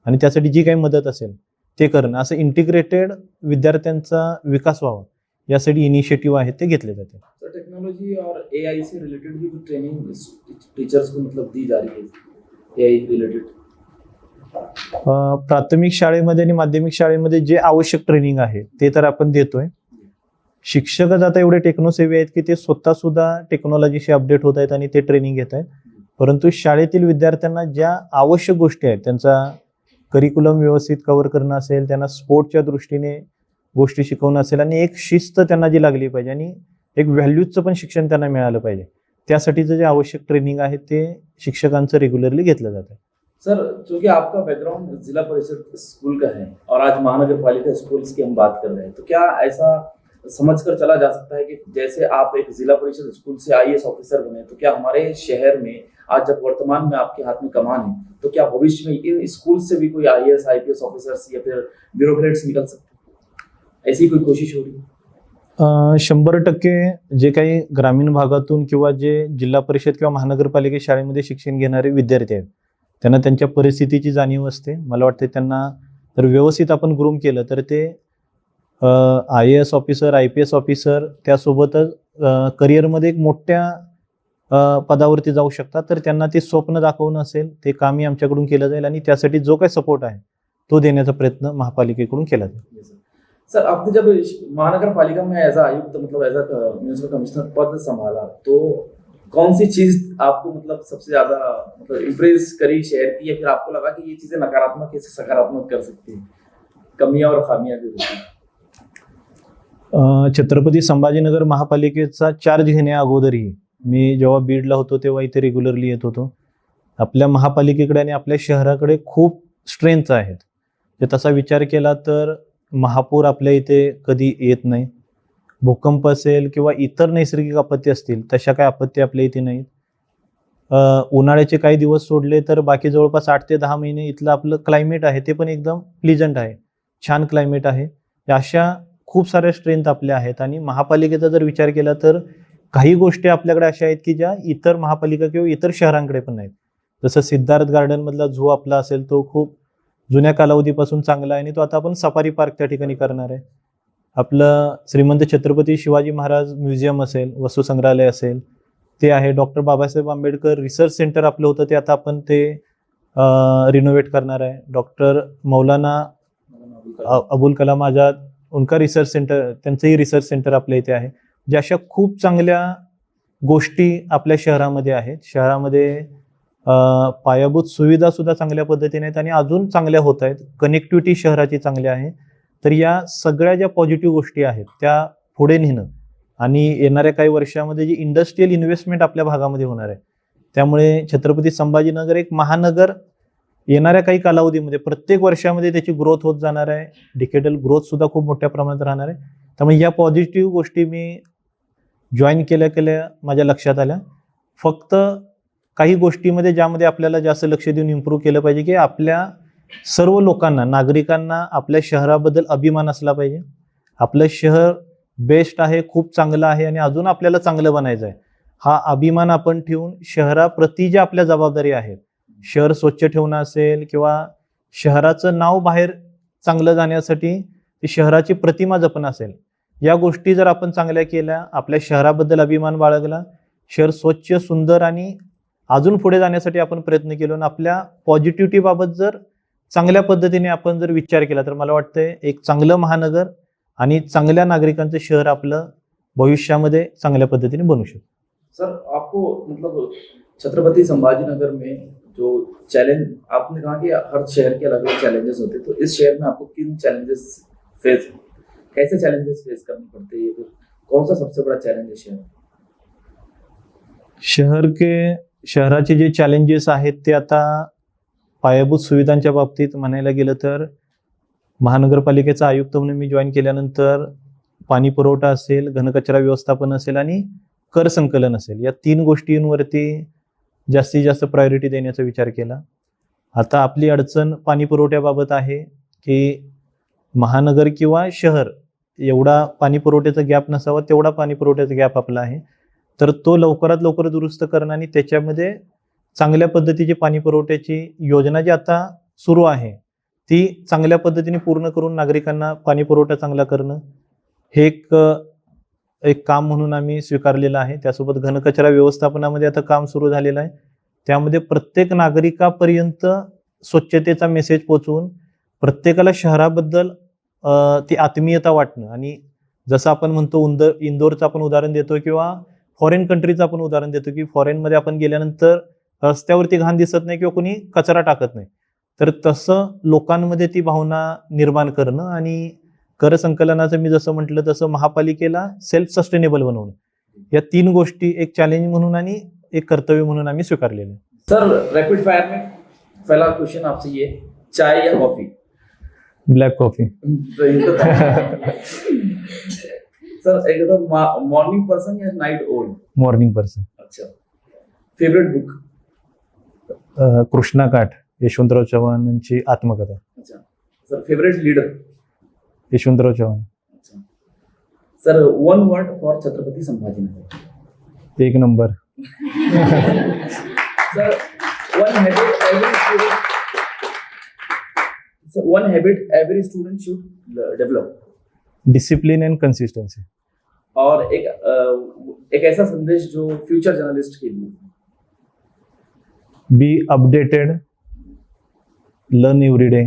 [SPEAKER 2] आणि त्यासाठी जी काही मदत असेल ते करणं, असं इंटिग्रेटेड विद्यार्थ्यांचा विकास व्हावा यासाठी इनिशिएटिव्ह आहेत ते घेतले जाते.
[SPEAKER 1] तो टेक्नोलॉजी और एआई से रिलेटेड भी कुछ ट्रेनिंग टीचर्स को मतलब दी जा रही है एआई रिलेटेड?
[SPEAKER 2] प्राथमिक शाळेमध्ये आणि माध्यमिक शाळेमध्ये जे आवश्यक ट्रेनिंग आहे ते तर आपण देतोय. शिक्षकच आता एवढे टेक्नोसेवी आहेत की ते स्वतः सुद्धा टेक्नॉलॉजीशी अपडेट होत आहेत आणि ते ट्रेनिंग घेत आहेत. परंतु शाळेतील विद्यार्थ्यांना ज्या आवश्यक गोष्टी आहेत, त्यांचा करिक्युलम व्यवस्थित कव्हर करणं असेल, त्यांना स्पोर्टच्या दृष्टीने गोष्टी शिकवणं असेल आणि एक शिस्त त्यांना जी लागली पाहिजे आणि एक व्हॅल्यूजचं पण शिक्षण त्यांना मिळालं पाहिजे, त्यासाठीचं जे आवश्यक ट्रेनिंग आहे ते शिक्षकांचं रेग्युलरली घेतलं जातं.
[SPEAKER 1] सर, चूंकि आपका बैकग्राउंड जिला परिषद स्कूल का है और आज महानगर पालिका स्कूल्स की हम बात कर रहे हैं, तो क्या ऐसा समझकर चला जा सकता है कि जैसे आप एक जिला परिषद स्कूल से आईएएस ऑफिसर बने, तो क्या हमारे शहर में आज जब वर्तमान में आपके हाथ में कमान है, तो क्या भविष्य में इन स्कूल से भी कोई आईएएस आईपीएस ऑफिसर्स या फिर ब्यूरोक्रेट्स निकल सकते हैं? ऐसी कोई कोशिश हो रही है?
[SPEAKER 2] 100% जे काही ग्रामीण भागातून किंवा जे जिल्हा परिषद किंवा महानगरपालिका शाळेमध्ये शिक्षण घेणारे विद्यार्थी आहेत त्यांना त्यांच्या परिस्थितीची जाणीव असते. मला वाटते त्यांना जर व्यवस्थित आपण ग्रूम केलं तर ते आयएएस ऑफिसर, आयपीएस ऑफिसर, त्यासोबतच करिअरमध्ये एक मोठ्या पदावरती जाऊ शकतात. तर त्यांना ते स्वप्न दाखवणं असेल ते कामही आमच्याकडून केलं जाईल आणि त्यासाठी जो काही सपोर्ट आहे तो देण्याचा प्रयत्न महापालिकेकडून केला जाईल.
[SPEAKER 1] सर, आपने जब महानगर पालिका में एज आयुक्त मतलब एज म्यूनिसिपल कमिश्नर पद संभाला, तो कौन सी चीज आपको मतलब सबसे ज्यादा मतलब इम्प्रेस करी शहर की, या फिर आपको लगा कि ये चीजें नकारात्मक कैसे सकारात्मक कर सकती है, कमियां और खामियां भी होती हैं?
[SPEAKER 2] छत्रपती संभाजीनगर महापालिकेचा चार्ज घेण्या अगोदरही मी जेव्हा बीडला होतो तेव्हा इथे रेग्युलरली येत होतो. आपल्या महापालिकेकडे आणि आपल्या शहराकडे खूप स्ट्रेंथ आहेत. जर तसा विचार केला तर महापूर आपल्या इथे कधी येत नाही. भूकंप असेल किंवा इतर नैसर्गिक आपत्ती असतील तशा काही आपत्ती आपल्या इथे नाहीत. उन्हाळ्याचे काही दिवस सोडले तर बाकी जवळपास 8 ते 10 महिने इथलं आपलं क्लायमेट आहे ते पण एकदम प्लीजंट आहे, छान क्लायमेट आहे. अशा खूप साऱ्या स्ट्रेंथ आपल्या आहेत. आणि महापालिकेचा जर विचार केला तर काही गोष्टी आपल्याकडे अशा आहेत की ज्या इतर महापालिका किंवा इतर शहरांकडे पण नाहीत. जसं सिद्धार्थ गार्डन मधला झू आपला असेल तो खूप जुन्या कालावधीपासून चांगला आहे आणि तो आता आपण सफारी पार्क त्या ठिकाणी करणार आहे. आपलं श्रीमंत छत्रपती शिवाजी महाराज म्युझियम असेल, वस्तू संग्रहालय असेल ते आहे. Doctor Babasaheb Ambedkar research centre आपलं होतं ते आता आपण ते रिनोव्हेट करणार आहे. डॉक्टर मौलाना अबुल कलाम आझाद उनका रिसर्च सेंटर, त्यांचंही रिसर्च सेंटर आपल्या इथे आहे. ज्या अशा खूप चांगल्या गोष्टी आपल्या शहरामध्ये आहेत. शहरामध्ये पायाभूत सुविधा सुद्धा चांगल्या पद्धतीने आहेत आणि अजून चांगल्या होत आहेत. कनेक्टिव्हिटी शहराची चांगली आहे. तर या सगळ्या ज्या पॉझिटिव्ह गोष्टी आहेत त्या पुढे नेणं आणि येणाऱ्या काही वर्षामध्ये जी इंडस्ट्रियल इन्व्हेस्टमेंट आपल्या भागामध्ये होणार आहे त्यामुळे छत्रपती संभाजीनगर एक महानगर येणाऱ्या काही कालावधीमध्ये प्रत्येक वर्षामध्ये त्याची ग्रोथ होत जाणार आहे. डिकेडल ग्रोथ सुद्धा खूप मोठ्या प्रमाणात राहणार आहे. त्यामुळे या पॉझिटिव्ह गोष्टी मी जॉईन केल्या माझ्या लक्षात आल्या. फक्त काही गोष्टीमध्ये ज्यामध्ये आपल्याला जास्त लक्ष देऊन इम्प्रूव्ह केलं पाहिजे की आपल्या सर्व लोकांना, नागरिकांना आपल्या शहराबद्दल अभिमान असला पाहिजे. आपलं शहर बेस्ट आहे, खूप चांगलं आहे आणि अजून आपल्याला चांगलं बनायचं आहे. हा अभिमान आपण ठेवून शहराप्रती ज्या आपल्या जबाबदारी आहेत, शहर स्वच्छ ठेवणं असेल किंवा शहराचं नाव बाहेर चांगलं जाण्यासाठी शहराची प्रतिमा जपणं असेल, या गोष्टी जर आपण चांगल्या केल्या, आपल्या शहराबद्दल अभिमान बाळगला, शहर स्वच्छ, सुंदर आणि अजून पुढे जाण्यासाठी आपण प्रयत्न केलो आणि आपल्या पॉझिटिव्हिटी बाबत जर चांगल्या पद्धतीने आपण जर विचार केला तर मला वाटतंय एक चांगलं महानगर आणि चांगल्या नागरिकांचं शहर आपलं भविष्यामध्ये चांगल्या पद्धतीने बनू शकतं.
[SPEAKER 1] सर, आपको मतलब छत्रपति संभाजीनगर में जो चैलेंज आपने कहा कि हर शहर के अलग अलग चैलेंजेस होते हैं, तो इस शहर में आपको किन चैलेंजेस कैसे चैलेंजेस फेस करने पड़ते हैं, कौन सा सबसे बड़ा चैलेंज है शहराचे जे चॅलेंजेस आहेत ते आता पायाभूत सुविधांच्या बाबतीत म्हणायला गेलं तर महानगरपालिकेचा आयुक्त म्हणून मी जॉईन केल्यानंतर
[SPEAKER 2] पाणी पुरवठा असेल, घनकचरा व्यवस्थापन असेल आणि कर संकलन असेल, या 3 गोष्टींवरती जास्तीत जास्त प्रायोरिटी देण्याचा विचार केला. आता आपली अडचण पाणी पुरवठ्याबाबत आहे की महानगर किंवा शहर एवढा पाणी पुरवठ्याचा गॅप नसावा, तेवढा पाणी पुरवठ्याचा गॅप आपला आहे. तर तो लवकरात लवकर दुरुस्त करणं आणि त्याच्यामध्ये चांगल्या पद्धतीची पाणी पुरवठ्याची योजना जी आता सुरू आहे ती चांगल्या पद्धतीने पूर्ण करून नागरिकांना पाणी पुरवठा चांगला करणं हे एक काम म्हणून आम्ही स्वीकारलेलं आहे. त्यासोबत घनकचरा व्यवस्थापनामध्ये आता काम सुरू झालेलं आहे. त्यामध्ये प्रत्येक नागरिकापर्यंत स्वच्छतेचा मेसेज पोहोचवून प्रत्येकाला शहराबद्दल ती आत्मीयता वाटणं. आणि जसं आपण म्हणतो इंदोरचं आपण उदाहरण देतो किंवा फॉरेन कंट्रीचं आपण उदाहरण देतो की फॉरेनमध्ये आपण गेल्यानंतर रस्त्यावरती घाण दिसत नाही किंवा कोणी कचरा टाकत नाही. तर तसं लोकांमध्ये ती भावना निर्माण करणं आणि कर संकलनाचं मी जसं म्हटलं तसं महापालिकेला सेल्फ सस्टेनेबल बनवणं, या 3 गोष्टी एक चॅलेंज म्हणून आणि एक कर्तव्य म्हणून आम्ही स्वीकारलेले.
[SPEAKER 1] सर रैपिड फायर में पहला क्वेश्चन आपसे ये, चाय या कॉफी?
[SPEAKER 2] Black coffee.
[SPEAKER 1] सर एकदम मॉर्निंग पर्सन या नाइट ओल?
[SPEAKER 2] Morning person.
[SPEAKER 1] अच्छा. Favourite book?
[SPEAKER 2] कृष्णा काठ, यशवंतराव चव्हाणांची आत्मकथा.
[SPEAKER 1] अच्छा. Sir favourite leader?
[SPEAKER 2] Yashwantrao Chavan.
[SPEAKER 1] अच्छा. Sir one word for Chhatrapati Sambhajinagar?
[SPEAKER 2] 1 number.
[SPEAKER 1] Sir one habit every student should develop?
[SPEAKER 2] Discipline and consistency.
[SPEAKER 1] और एक ऐसा संदेश जो फ्यूचर जर्नलिस्ट के लिए?
[SPEAKER 2] Be updated, learn every day.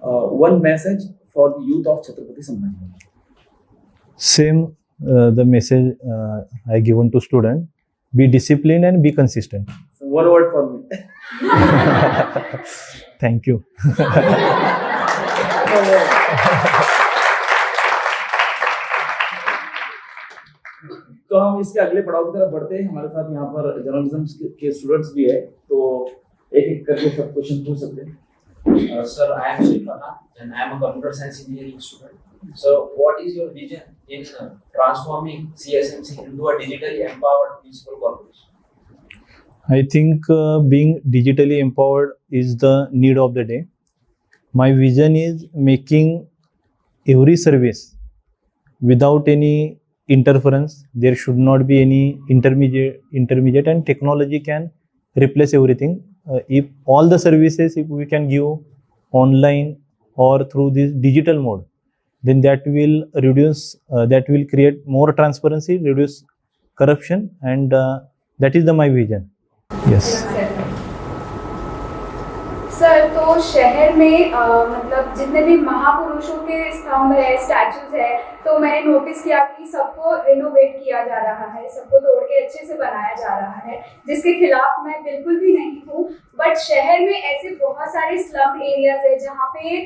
[SPEAKER 1] One message for the youth of Chhatrapati Sambhajinagar?
[SPEAKER 2] Same the message I given to student, be disciplined and be consistent.
[SPEAKER 1] So one word for me.
[SPEAKER 2] Thank you.
[SPEAKER 1] तो हम इसके अगले पड़ाव की तरफ बढ़ते हैं. हमारे साथ यहाँ पर जर्नलिज्म के स्टूडेंट्स भी है, तो एक एक करके सब क्वेश्चन पूछ सकते हैं.
[SPEAKER 3] Sir, I am Shilpana and I am a computer science engineering student. So, what is your vision in transforming CSMC into a digitally empowered municipal corporation?
[SPEAKER 2] I think being digitally empowered is the need of the day. My vision is making every service without any interference. There should not be any intermediate, and technology can replace everything. If all the services, if we can give online or through this digital mode, then that will reduce, that will create more transparency, reduce corruption, and that is my vision. Yes.
[SPEAKER 4] Sir, तो शहर में मतलब जितने भी महापुरुषों के स्तंभ है, statues है, तो मैंने नोटिस किया कि सबको रिनोवेट किया जा रहा है, सबको तोड़ के अच्छे से बनाया जा रहा है, जिसके खिलाफ मैं बिल्कुल भी नहीं हूँ. बट शहर में ऐसे बहुत सारे स्लम एरियाज है जहाँ पे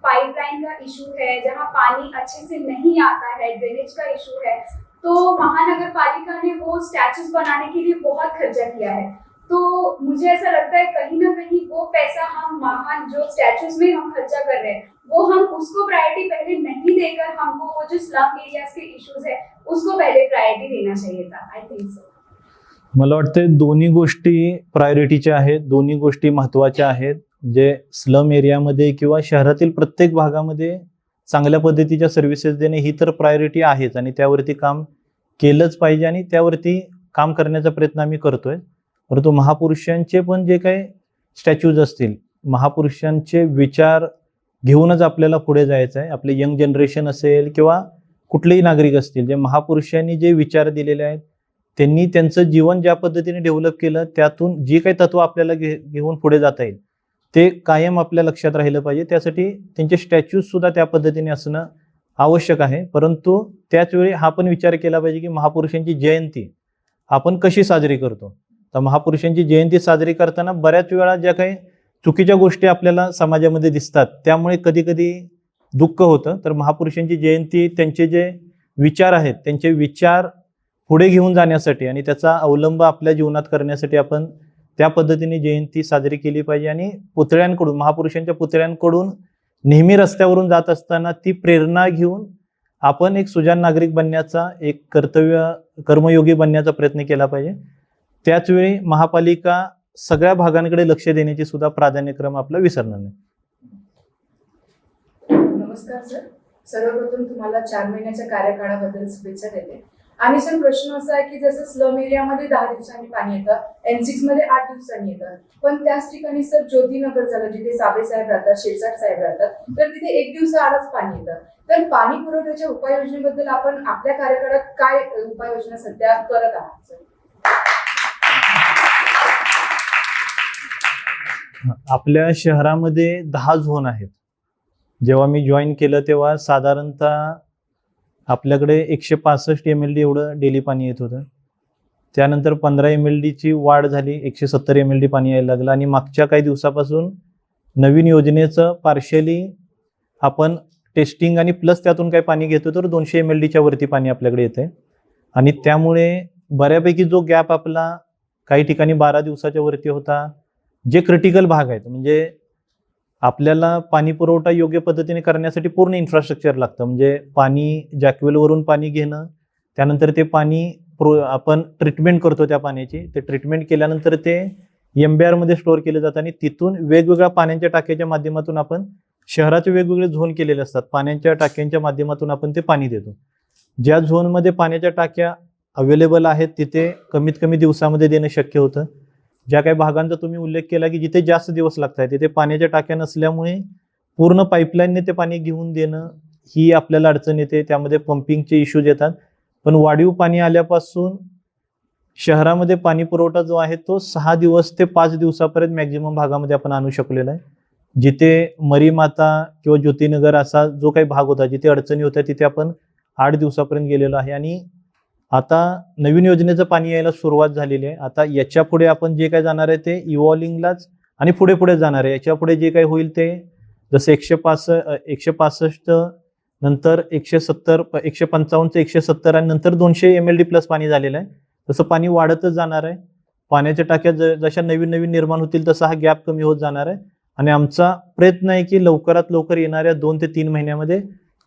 [SPEAKER 4] पाइपलाइन का इशू है, जहाँ पानी अच्छे से नहीं आता है, ड्रेनेज का इशू है. तो महानगर पालिका ने वो स्टैचूज बनाने के लिए बहुत खर्चा किया है. तो मुझे ऐसा लगता है कहीं ना कहीं वो पैसा हम महान जो स्टैचूज में हम खर्चा कर रहे हैं, वो हम उसको प्रायोरिटी पहले नहीं देकर हमको वो जो स्लम एरियाज के इश्यूज है उसको पहले प्रायोरिटी देना चाहिए था. I think so.
[SPEAKER 2] मला वाटतं दोन्ही गोष्टी प्रायोरिटीच्या आहेत, दोन्ही गोष्टी महत्त्वाच्या आहेत. जे स्लम एरियामध्ये किंवा शहरातील प्रत्येक भागामध्ये चांगल्या पद्धतीच्या सर्व्हिसेस देणे ही तर प्रायोरिटी आहेच आणि त्यावरती काम केलंच पाहिजे आणि त्यावरती काम करण्याचा प्रयत्न आम्ही करतोय. परंतु महापुरुषांचे पण जे काही स्टॅच्यूज असतील, महापुरुषांचे विचार घेऊनच आपल्याला पुढे जायचं आहे. आपले यंग जनरेशन असेल किंवा कुठलेही नागरिक असतील, जे महापुरुषांनी जे विचार दिलेले आहेत, त्यांनी त्यांचं जीवन ज्या पद्धतीने डेव्हलप केलं, त्यातून जी काही तत्व आपल्याला घेऊन पुढे जाता येईल ते कायम आपल्या लक्षात राहिलं पाहिजे. त्यासाठी त्यांचे स्टॅच्यूज सुद्धा त्या पद्धतीने असणं आवश्यक आहे. परंतु त्याच वेळी हा पण विचार केला पाहिजे की महापुरुषांची जयंती आपण कशी साजरी करतो. तर महापुरुषांची जयंती साजरी करताना बऱ्याच वेळा ज्या काही चुकीच्या गोष्टी आपल्याला समाजामध्ये दिसतात, त्यामुळे कधी कधी दुःख होतं. तर महापुरुषांची जयंती, त्यांचे जे विचार आहेत, त्यांचे विचार पुढे घेऊन जाण्यासाठी आणि त्याचा अवलंब आपल्या जीवनात करण्यासाठी आपण त्या पद्धतीने जयंती साजरी केली पाहिजे. आणि पुतळ्यांकडून, महापुरुषांच्या पुतळ्यांकडून नेहमी रस्त्यावरून जात असताना ती प्रेरणा घेऊन आपण एक सुजाण नागरिक बनण्याचा, एक कर्मयोगी बनण्याचा प्रयत्न केला पाहिजे. त्याचवेळी महापालिका सगळ्या भागांकडे लक्ष देण्याची सुद्धा प्राधान्यक्रम आपला विसरणार नाही.
[SPEAKER 5] नमस्कार सर. सर्वप्रथम तुम्हाला 4 महिन्याच्या कार्यकाळाबद्दल शुभेच्छा देते. आणि सर प्रश्न असा आहे की जसं स्लम एरियामध्ये 10 दिवसांनी पाणी येतं, N6 मध्ये 8 दिवसांनी येतं, पण त्याच ठिकाणी सर ज्योतिनगर झालं जिथे साबळे साहेब राहतात, शिरसाट साहेब राहतात, तर तिथे 1 दिवसाआडच पाणी येतं. तर पाणी पुरवठ्याच्या उपाययोजनेबद्दल आपण आपल्या कार्यकाळात काय उपाययोजना सध्या करत आहात सर?
[SPEAKER 2] आपल्या शहरामध्ये 10 झोन आहेत. जेव्हा मी जॉईन केलं तेव्हा साधारणतः आपल्याकडे 165 MLD एवढं डेली पाणी येत होतं. त्यानंतर 15 MLDची वाढ झाली, 170 MLD पाणी यायला लागलं. आणि मागच्या काही दिवसापासून नवीन योजनेचं पार्शियली आपण टेस्टिंग आणि प्लस त्यातून काही पाणी घेतो तर 200 MLDच्या वरती पाणी आपल्याकडे येते. आणि त्यामुळे बऱ्यापैकी जो गॅप आपला काही ठिकाणी 12 दिवसाच्या वरती होता, जे क्रिटिकल भाग आहेत, म्हणजे आपल्याला पाणी पुरवठा योग्य पद्धतीने करण्यासाठी पूर्ण इन्फ्रास्ट्रक्चर लागतं. म्हणजे पाणी जॅकवेलवरून पाणी घेणं, त्यानंतर ते पाणी आपण ट्रीटमेंट करतो त्या पाण्याची, ते ट्रीटमेंट केल्यानंतर ते MBR मध्ये स्टोअर केलं जातं आणि तिथून वेगवेगळ्या पाण्याच्या टाक्याच्या माध्यमातून आपण शहराचे वेगवेगळे झोन केलेले असतात. पाण्याच्या टाक्यांच्या माध्यमातून आपण ते पाणी देतो. ज्या झोनमध्ये पाण्याच्या टाक्या अवेलेबल आहेत तिथे कमीत कमी दिवसामध्ये देणं शक्य होतं. ज्या काही भागांचा तुम्ही उल्लेख केला की जिथे जास्त दिवस लागतात तिथे पाण्याच्या टाक्या नसल्यामुळे पूर्ण पाईपलाईनने ते पाणी घेऊन देणं ही आपल्याला अडचण येते. त्यामध्ये पंपिंगचे इश्यूज येतात. पण वाढीव पाणी आल्यापासून शहरामध्ये पाणी पुरवठा जो आहे तो 6 दिवस ते 5 दिवसापर्यंत मॅक्झिमम भागामध्ये आपण आणू शकलेला आहे. जिथे मरीमाता किंवा ज्योतिनगर असा जो काही भाग होता जिथे अडचणी होत्या तिथे आपण 8 दिवसापर्यंत गेलेलो आहे. आणि आता नवीन योजनेचं पाणी यायला सुरुवात झालेली आहे. आता याच्या पुढे आपण जे काही जाणार आहे ते इव्हॉल्विंगलाच आणि पुढे पुढे जाणार आहे. याच्या पुढे जे काही होईल ते जसं 165 नंतर 170, 155 170 आणि नंतर 200 MLD प्लस पाणी झालेलं आहे. तसं पाणी वाढतच जाणार आहे. पाण्याच्या टाक्या जशा नवीन नवीन निर्माण होतील तसा हा गॅप कमी होत जाणार आहे. आणि आमचा प्रयत्न आहे की लवकरात लवकर येणाऱ्या 2 ते 3 महिन्यामध्ये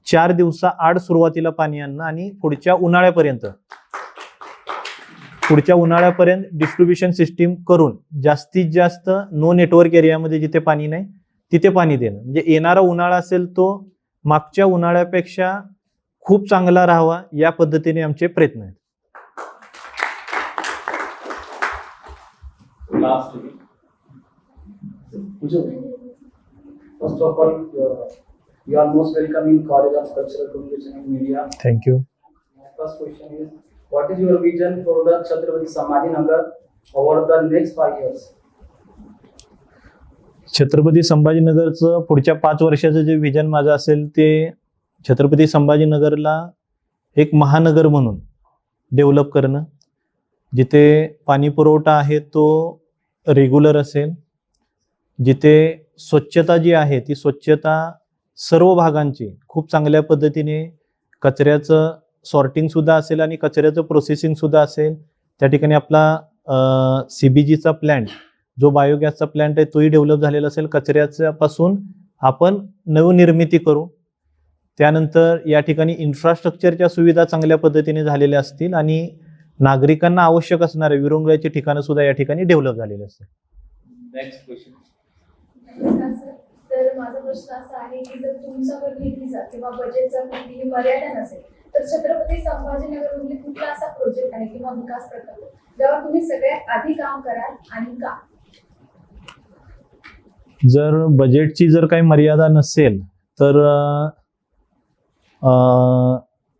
[SPEAKER 2] 4 दिवसाआड सुरुवातीला पाणी आणणं आणि पुढच्या उन्हाळ्यापर्यंत डिस्ट्रीब्युशन सिस्टीम करून जास्तीत जास्त नो नेटवर्क एरियामध्ये जिथे पाणी नाही तिथे पाणी देणं. म्हणजे येणारा उन्हाळा असेल तो मागच्या उन्हाळ्यापेक्षा खूप चांगला राहावा या पद्धतीने आमचे प्रयत्न आहेत.
[SPEAKER 1] First of all, you are most welcome in College of Cultural Communication and Media.
[SPEAKER 2] Thank you.
[SPEAKER 1] My first question is, what is your vision for the Chhatrapati Sambhajinagar over the next 5 years?
[SPEAKER 2] Chhatrapati संभाजीनगरचं पुढच्या 5 वर्षाचं जे vision माझं असेल ते छत्रपती संभाजीनगरला एक महानगर म्हणून develop करणं. जिथे पाणी पुरवठा आहे तो रेग्युलर असेल, जिथे स्वच्छता जी आहे ती स्वच्छता सर्व भागांची खूप चांगल्या पद्धतीने, कचऱ्याचं सॉर्टिंग सुद्धा असेल आणि कचऱ्याचं प्रोसेसिंग सुद्धा असेल. त्या ठिकाणी आपला CBGचा प्लॅन्ट जो बायोगॅसचा प्लॅन्ट आहे तोही डेव्हलप झालेला असेल. कचऱ्याच्या पासून आपण नवनिर्मिती करू. त्यानंतर या ठिकाणी इन्फ्रास्ट्रक्चरच्या सुविधा चांगल्या पद्धतीने झालेल्या असतील आणि नागरिकांना आवश्यक असणारे विरंगुळ्याची ठिकाणं सुद्धा या ठिकाणी डेव्हलप झालेली असतील.
[SPEAKER 1] Next question.
[SPEAKER 4] नमस्कार सर. तर माझा प्रश्न असा आहे की जर तुमच्यावर निधीचा किंवा बजेटचा कुठलीही मर्यादा नसेल तर छत्रपती संभाजीनगरमध्ये कुठला असा प्रोजेक्ट आहे किंवा विकास प्रकल्प ज्यावर तुम्ही सगळ्यात आधी काम कराल आणि का?
[SPEAKER 2] जर बजेटची जर काही मर्यादा नसेल तर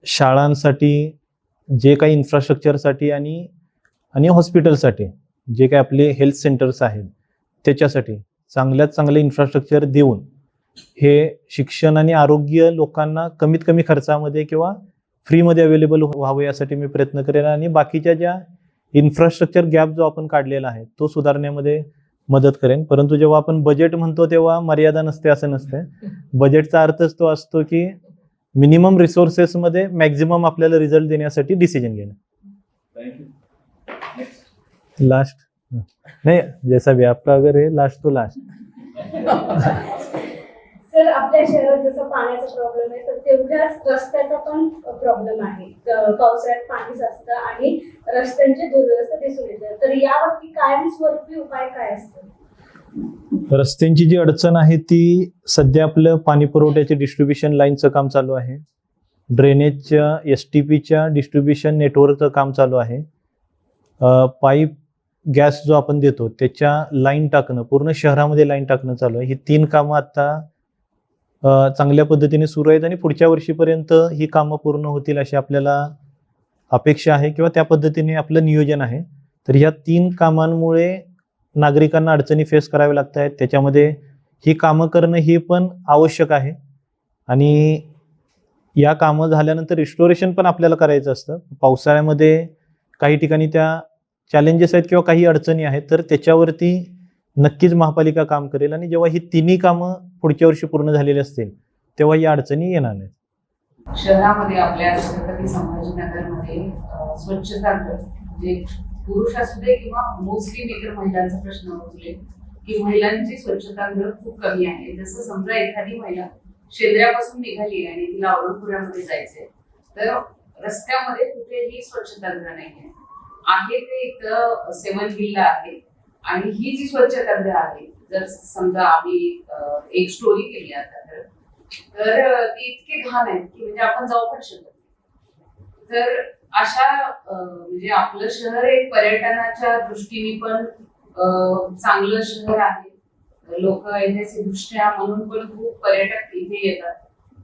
[SPEAKER 2] शाळांसाठी जे काही इन्फ्रास्ट्रक्चरसाठी आणि हॉस्पिटलसाठी जे काही आपले हेल्थ सेंटर्स आहेत त्याच्यासाठी चांगल्यात चांगले इन्फ्रास्ट्रक्चर देऊन हे शिक्षण आणि आरोग्य लोकांना कमीत कमी खर्चामध्ये किंवा फ्रीमध्ये अवेलेबल व्हावं यासाठी मी प्रयत्न करेन. आणि बाकीच्या ज्या इन्फ्रास्ट्रक्चर गॅप जो आपण काढलेला आहे तो सुधारण्यामध्ये मदत करेन. परंतु जेव्हा आपण बजेट म्हणतो तेव्हा मर्यादा नसते असं नसतं. बजेटचा अर्थच तो असतो की मिनिमम रिसोर्सेसमध्ये मॅक्झिमम आपल्याला रिझल्ट देण्यासाठी डिसिजन घेणं.
[SPEAKER 1] Thank you. Next.
[SPEAKER 2] लास्ट नहीं, जैसा भी आपका अगर है लास्ट तो लास्ट.
[SPEAKER 6] सर आपल्या शहरात जसं पाण्याचा प्रॉब्लेम आहे तर तेवढ्याच रस्त्याचा पण प्रॉब्लेम आहे. पावसाळ्यात पाणी साचतं आणि रस्त्यांची दुरवस्था दिसून येते. तर यावरती कायमस्वरूपी उपाय काय असतो?
[SPEAKER 2] रस्त्यांची जी अडचण आहे ती सध्या आपलं पाणी पुरवठ्याचे डिस्ट्रीब्युशन लाईनचं काम चालू आहे. ड्रेनेजच्या STPच्या डिस्ट्रीब्युशन नेटवर्कचं काम चालू आहे. पाईप गॅस जो आपण देतो त्याच्या लाईन टाकणं, पूर्ण शहरामध्ये लाईन टाकणं चालू आहे. ही 3 कामं आता चांगल्या पद्धतीने सुरू आहेत आणि पुढच्या वर्षीपर्यंत ही कामं पूर्ण होतील अशी आपल्याला अपेक्षा आहे किंवा त्या पद्धतीने आपलं नियोजन आहे. तर ह्या 3 कामांमुळे नागरिकांना अडचणी फेस कराव्या लागत आहेत. त्याच्यामध्ये ही कामं करणं ही पण आवश्यक आहे आणि या कामं झाल्यानंतर रिस्टोरेशन पण आपल्याला करायचं असतं. पावसाळ्यामध्ये काही ठिकाणी त्या चॅलेंजेस आहेत किंवा काही अडचणी आहेत, तर त्याच्यावरती नक्कीच महापालिका काम करेल आणि जेव्हा ही 3 कामं पुढच्या वर्षी पूर्ण झालेली असतील तेव्हा या अडचणी येणार नाहीत.
[SPEAKER 7] शहरामध्ये आपल्या छत्रपती संभाजीनगरमध्ये स्वच्छतागृह म्हणजे पुरुष असू दे किंवा मोस्टली मी तर महिलांचा प्रश्न उचलेल की महिलांची स्वच्छतागृह खूप कमी आहे. जसं समजा एखादी महिला शेंद्र्यापासून निघाली आणि तिला औरंगपुरामध्ये जायचंय तर रस्त्यामध्ये कुठेही स्वच्छतागृह नाही आहे ते इथं 7 हिलला आहे. आणि ही जी स्वच्छतागृह आहे जर समजा आम्ही एक स्टोरी केली आता तर ती इतकी घाण आहेत की म्हणजे आपण जाऊ पण शकत नाही. तर अशा म्हणजे आपलं शहर एक पर्यटनाच्या दृष्टीने पण चांगलं शहर आहे. लोक ऐतिहासिक दृष्ट्या म्हणून पण खूप पर्यटक इथे येतात.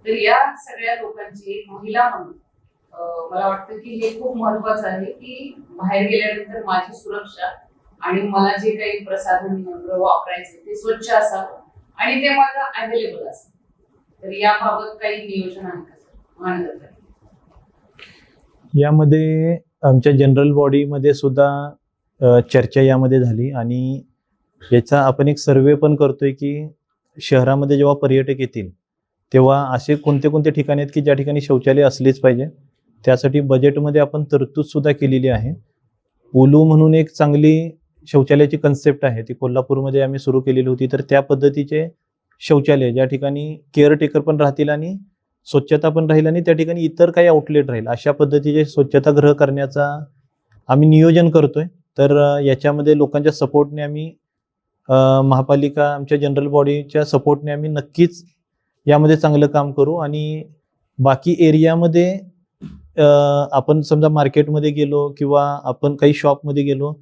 [SPEAKER 7] तर या सगळ्या लोकांची एक महिला म्हणून मला वाटतं की हे खूप महत्वाचं आहे की बाहेर गेल्यानंतर माझी सुरक्षा आणि मला जे काही प्रसाधन वापरायचे ते स्वच्छ असावं आणि ते माझं अवेलेबल असावं. तर याबाबत काही नियोजन आहे का महानगरपालिका?
[SPEAKER 2] यामध्ये आमच्या जनरल बॉडीमध्ये सुद्धा चर्चा यामध्ये झाली आणि याचा आपण एक सर्वे पण करतोय की शहरामध्ये जेव्हा पर्यटक येतील तेव्हा असे कोणते कोणते ठिकाणी आहेत की ज्या ठिकाणी शौचालय असलेच पाहिजे. त्यासाठी बजेटमध्ये आपण तरतूद सुद्धा केलेली आहे. ओलू म्हणून एक चांगली शौचालयाची कन्सेप्ट आहे, ती कोल्हापूरमध्ये आम्ही सुरू केलेली होती. तर त्या पद्धतीचे शौचालय ज्या ठिकाणी केअरटेकर पण राहतील आणि स्वच्छता पण राहील आणि त्या ठिकाणी इतर काही आउटलेट राहील अशा पद्धतीचे स्वच्छतागृह करण्याचा आम्ही नियोजन करतोय. तर याच्यामध्ये लोकांच्या सपोर्टने आम्ही महापालिका आमच्या जनरल बॉडीच्या सपोर्टने आम्ही नक्कीच यामध्ये चांगलं काम करू. आणि बाकी एरियामध्ये आपण समजा मार्केटमध्ये गेलो किंवा आपण काही शॉपमध्ये गेलो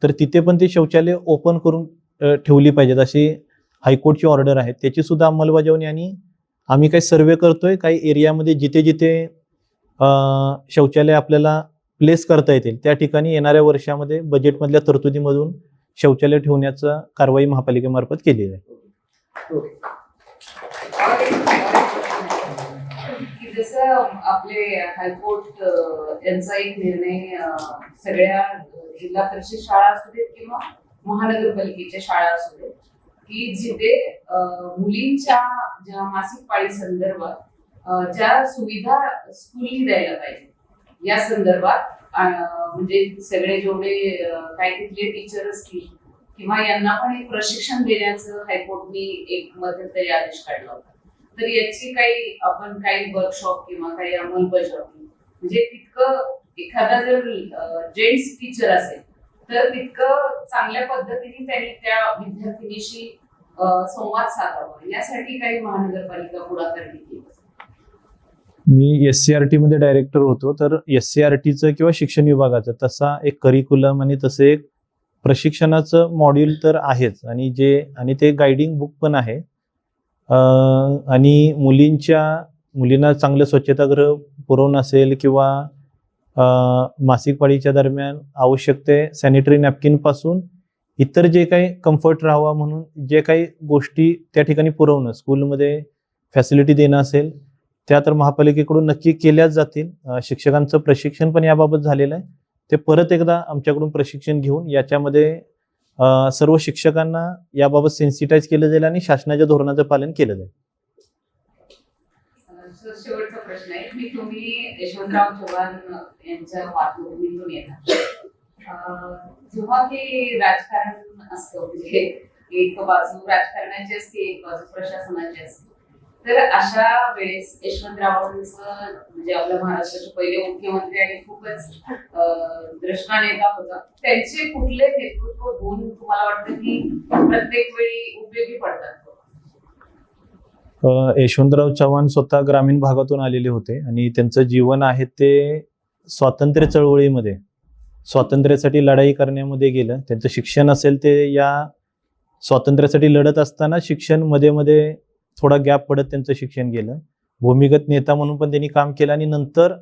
[SPEAKER 2] तर तिथे पण ते शौचालय ओपन करून ठेवली पाहिजेत अशी हायकोर्टची ऑर्डर आहे. त्याची सुद्धा अंमलबजावणी आणि आम्ही काही सर्वे करतोय. काही एरियामध्ये जिथे जिथे शौचालय आपल्याला प्लेस करता येतील त्या ठिकाणी येणाऱ्या वर्षामध्ये बजेटमधल्या तरतुदीमधून शौचालय ठेवण्याचा कारवाई महापालिकेमार्फत केली आहे.
[SPEAKER 7] जसं आपले हायकोर्ट यांचा एक निर्णय सगळ्या जिल्हा परिषद शाळा असू देत किंवा महानगरपालिकेच्या शाळा असू देत की जिथे मुलींच्या ज्या मासिक पाळी संदर्भात ज्या सुविधा स्कूलनी द्यायला पाहिजे या संदर्भात म्हणजे सगळे जेवढे काय तिथले टीचर असतील किंवा यांना पण एक प्रशिक्षण देण्याचं हायकोर्टनी एक मध्यंतरी आदेश काढला होता. तर याची काही आपण काही वर्कशॉप किंवा काही अंमलबजावणी म्हणजे तितकं एखादा जर जेंट्स टीचर असेल तर तितकं चांगल्या पद्धतीने त्यांनी त्या विद्यार्थिनीशी संवाद साधावा यासाठी काही महानगरपालिका पुढाकार घेतली.
[SPEAKER 2] मी SCRT मध्ये डायरेक्टर होतो. तर SCRTचं किंवा शिक्षण विभागाचं तसा एक करिक्युलम आणि तसं एक प्रशिक्षणाचं मॉड्यूल तर आहेच आणि ते गायडिंग बुक पण आहे. आणि मुलींना चांगलं स्वच्छतागृह पुरवणं असेल किंवा मासिक पाळीच्या दरम्यान आवश्यक ते सॅनिटरी नॅपकिन पासून इतर जे काही कम्फर्ट राहावा म्हणून जे काही गोष्टी त्या ठिकाणी पुरवणं स्कूलमध्ये फॅसिलिटी देणं असेल त्या तर महापालिकेकडून नक्की केल्याच जातील. शिक्षकांचं प्रशिक्षण पण याबाबत झालेलं आहे. ते परत एकदा आमच्याकडून प्रशिक्षण घेऊन याच्यामध्ये सर्व शिक्षकांना याबाबत सेन्सिटाईज केलं जाईल आणि शासनाच्या धोरणाचं पालन केलं जाईल.
[SPEAKER 7] शेवटचा प्रश्न आहे मी तुम्ही यशवंतराव चव्हाण यांच्या मातृभूमीतून येणार. जेव्हा हे राजकारण असतं म्हणजे एक बाजू राजकारणाची असते एक बाजू प्रशासनाची असते तर अशा वेळेस यशवंतरावांचं म्हणजे आपल्या महाराष्ट्राचे पहिले मुख्यमंत्री आणि खूपच द्रष्टा नेता होता, त्यांचे कुठले नेतृत्व गुण तुम्हाला वाटतं की प्रत्येक वेळी उपयोगी पडतात?
[SPEAKER 2] यशवंतराव चव्हाण स्वतः ग्रामीण भागातून आलेले होते आणि त्यांचं जीवन आहे ते स्वातंत्र्य चळवळीमध्ये, स्वातंत्र्यासाठी लढाई करण्यामध्ये गेलं. त्यांचं शिक्षण असेल ते या स्वातंत्र्यासाठी लढत असताना शिक्षण मध्ये मध्ये थोडा गॅप पडत त्यांचं शिक्षण गेलं. भूमिगत नेता म्हणून पण त्यांनी काम केलं आणि नंतर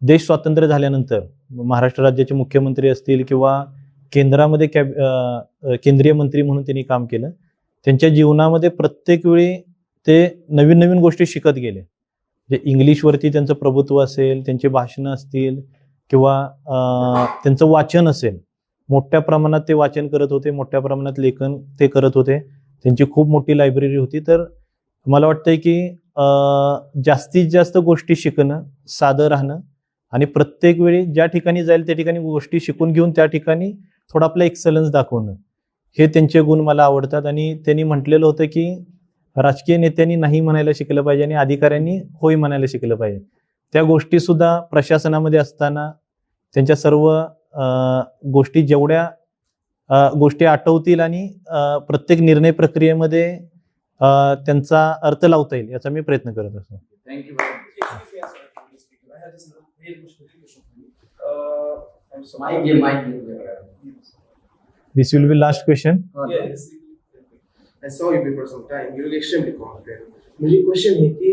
[SPEAKER 2] देश स्वातंत्र्य झाल्यानंतर महाराष्ट्र राज्याचे मुख्यमंत्री असतील किंवा केंद्रामध्ये केंद्रीय मंत्री म्हणून त्यांनी काम केलं. त्यांच्या जीवनामध्ये प्रत्येक वेळी ते नवीन नवीन गोष्टी शिकत गेले. जे इंग्लिशवरती त्यांचं प्रभुत्व असेल, त्यांची भाषणं असतील किंवा त्यांचं वाचन असेल, मोठ्या प्रमाणात ते वाचन करत होते, मोठ्या प्रमाणात लेखन ते करत होते. त्यांची खूप मोठी लायब्ररी होती. तर मला वाटतंय की जास्तीत जास्त गोष्टी शिकणं, साधं राहणं आणि प्रत्येक वेळी ज्या ठिकाणी जाईल त्या ठिकाणी गोष्टी शिकून घेऊन त्या ठिकाणी थोडा आपला एक्सलन्स दाखवणं, हे त्यांचे गुण मला आवडतात. आणि त्यांनी म्हटलेलं होतं की राजकीय नेत्यांनी नाही म्हणायला शिकलं पाहिजे आणि अधिकाऱ्यांनी होय म्हणायला शिकलं पाहिजे. त्या गोष्टी सुद्धा प्रशासनामध्ये असताना त्यांच्या सर्व गोष्टी जेवढ्या गोष्टी आठवतील आणि प्रत्येक निर्णय प्रक्रियेमध्ये त्यांचा अर्थ लावता येईल याचा मी प्रयत्न करत असतो.
[SPEAKER 1] Thank you.
[SPEAKER 2] This will be last question.
[SPEAKER 8] I saw you before some time. You look extremely confident. मुझे क्वेश्चन है कि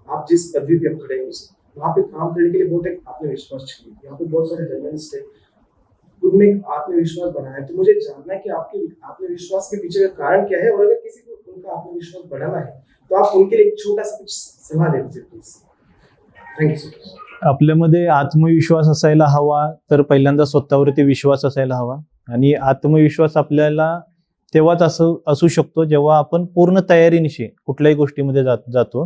[SPEAKER 8] आप जिस पदवी पे आप खड़े हैं वहाँ पे काम करने के लिए बहुत एक आत्मविश्वास चाहिए. यहाँ पे बहुत सारे जर्नलिस्ट हैं, उनमें एक आत्मविश्वास बना है. तो मुझे जानना है कि आपके आत्मविश्वास के पीछे का कारण क्या है, और अगर किसी को उनका आत्मविश्वास बढ़ाना है तो आप उनके लिए एक छोटा सा कुछ सलाह दे दीजिए please. Thank you so much.
[SPEAKER 2] आपल्यामध्ये आत्मविश्वास असायला हवा, तर पहिल्यांदा स्वतःवरती विश्वास असायला हवा. आणि आत्मविश्वास आपल्याला तेव्हाच असू शकतो जेव्हा आपण पूर्ण तयारीनिशी कुठल्याही गोष्टीमध्ये जातो.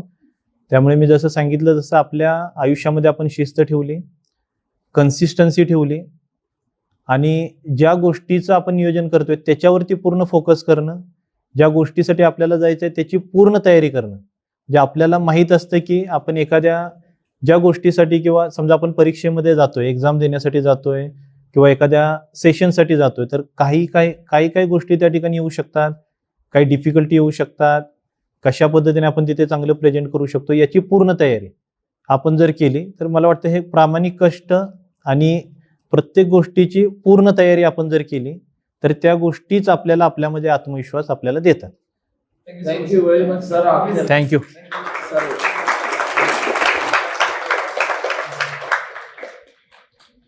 [SPEAKER 2] त्यामुळे मी जसं सांगितलं, जसं आपल्या आयुष्यामध्ये आपण शिस्त ठेवली, कन्सिस्टन्सी ठेवली आणि ज्या गोष्टीचं आपण नियोजन करतोय त्याच्यावरती पूर्ण फोकस करणं, ज्या गोष्टीसाठी आपल्याला जायचं आहे त्याची पूर्ण तयारी करणं. जे आपल्याला माहीत असतं की आपण एखाद्या ज्या गोष्टीसाठी किंवा समजा आपण परीक्षेमध्ये जातोय, एक्झाम देण्यासाठी जातोय किंवा एखाद्या सेशनसाठी जातोय, तर काही गोष्टी त्या ठिकाणी येऊ शकतात, काही डिफिकल्टी येऊ शकतात. कशा पद्धतीने आपण तिथे चांगलं प्रेझेंट करू शकतो याची पूर्ण तयारी आपण जर केली तर मला वाटतं हे प्रामाणिक कष्ट आणि प्रत्येक गोष्टीची पूर्ण तयारी आपण जर केली तर त्या गोष्टीच आपल्याला आपल्यामध्ये आत्मविश्वास आपल्याला देतात.
[SPEAKER 1] Thank you very much sir.
[SPEAKER 2] Thank you.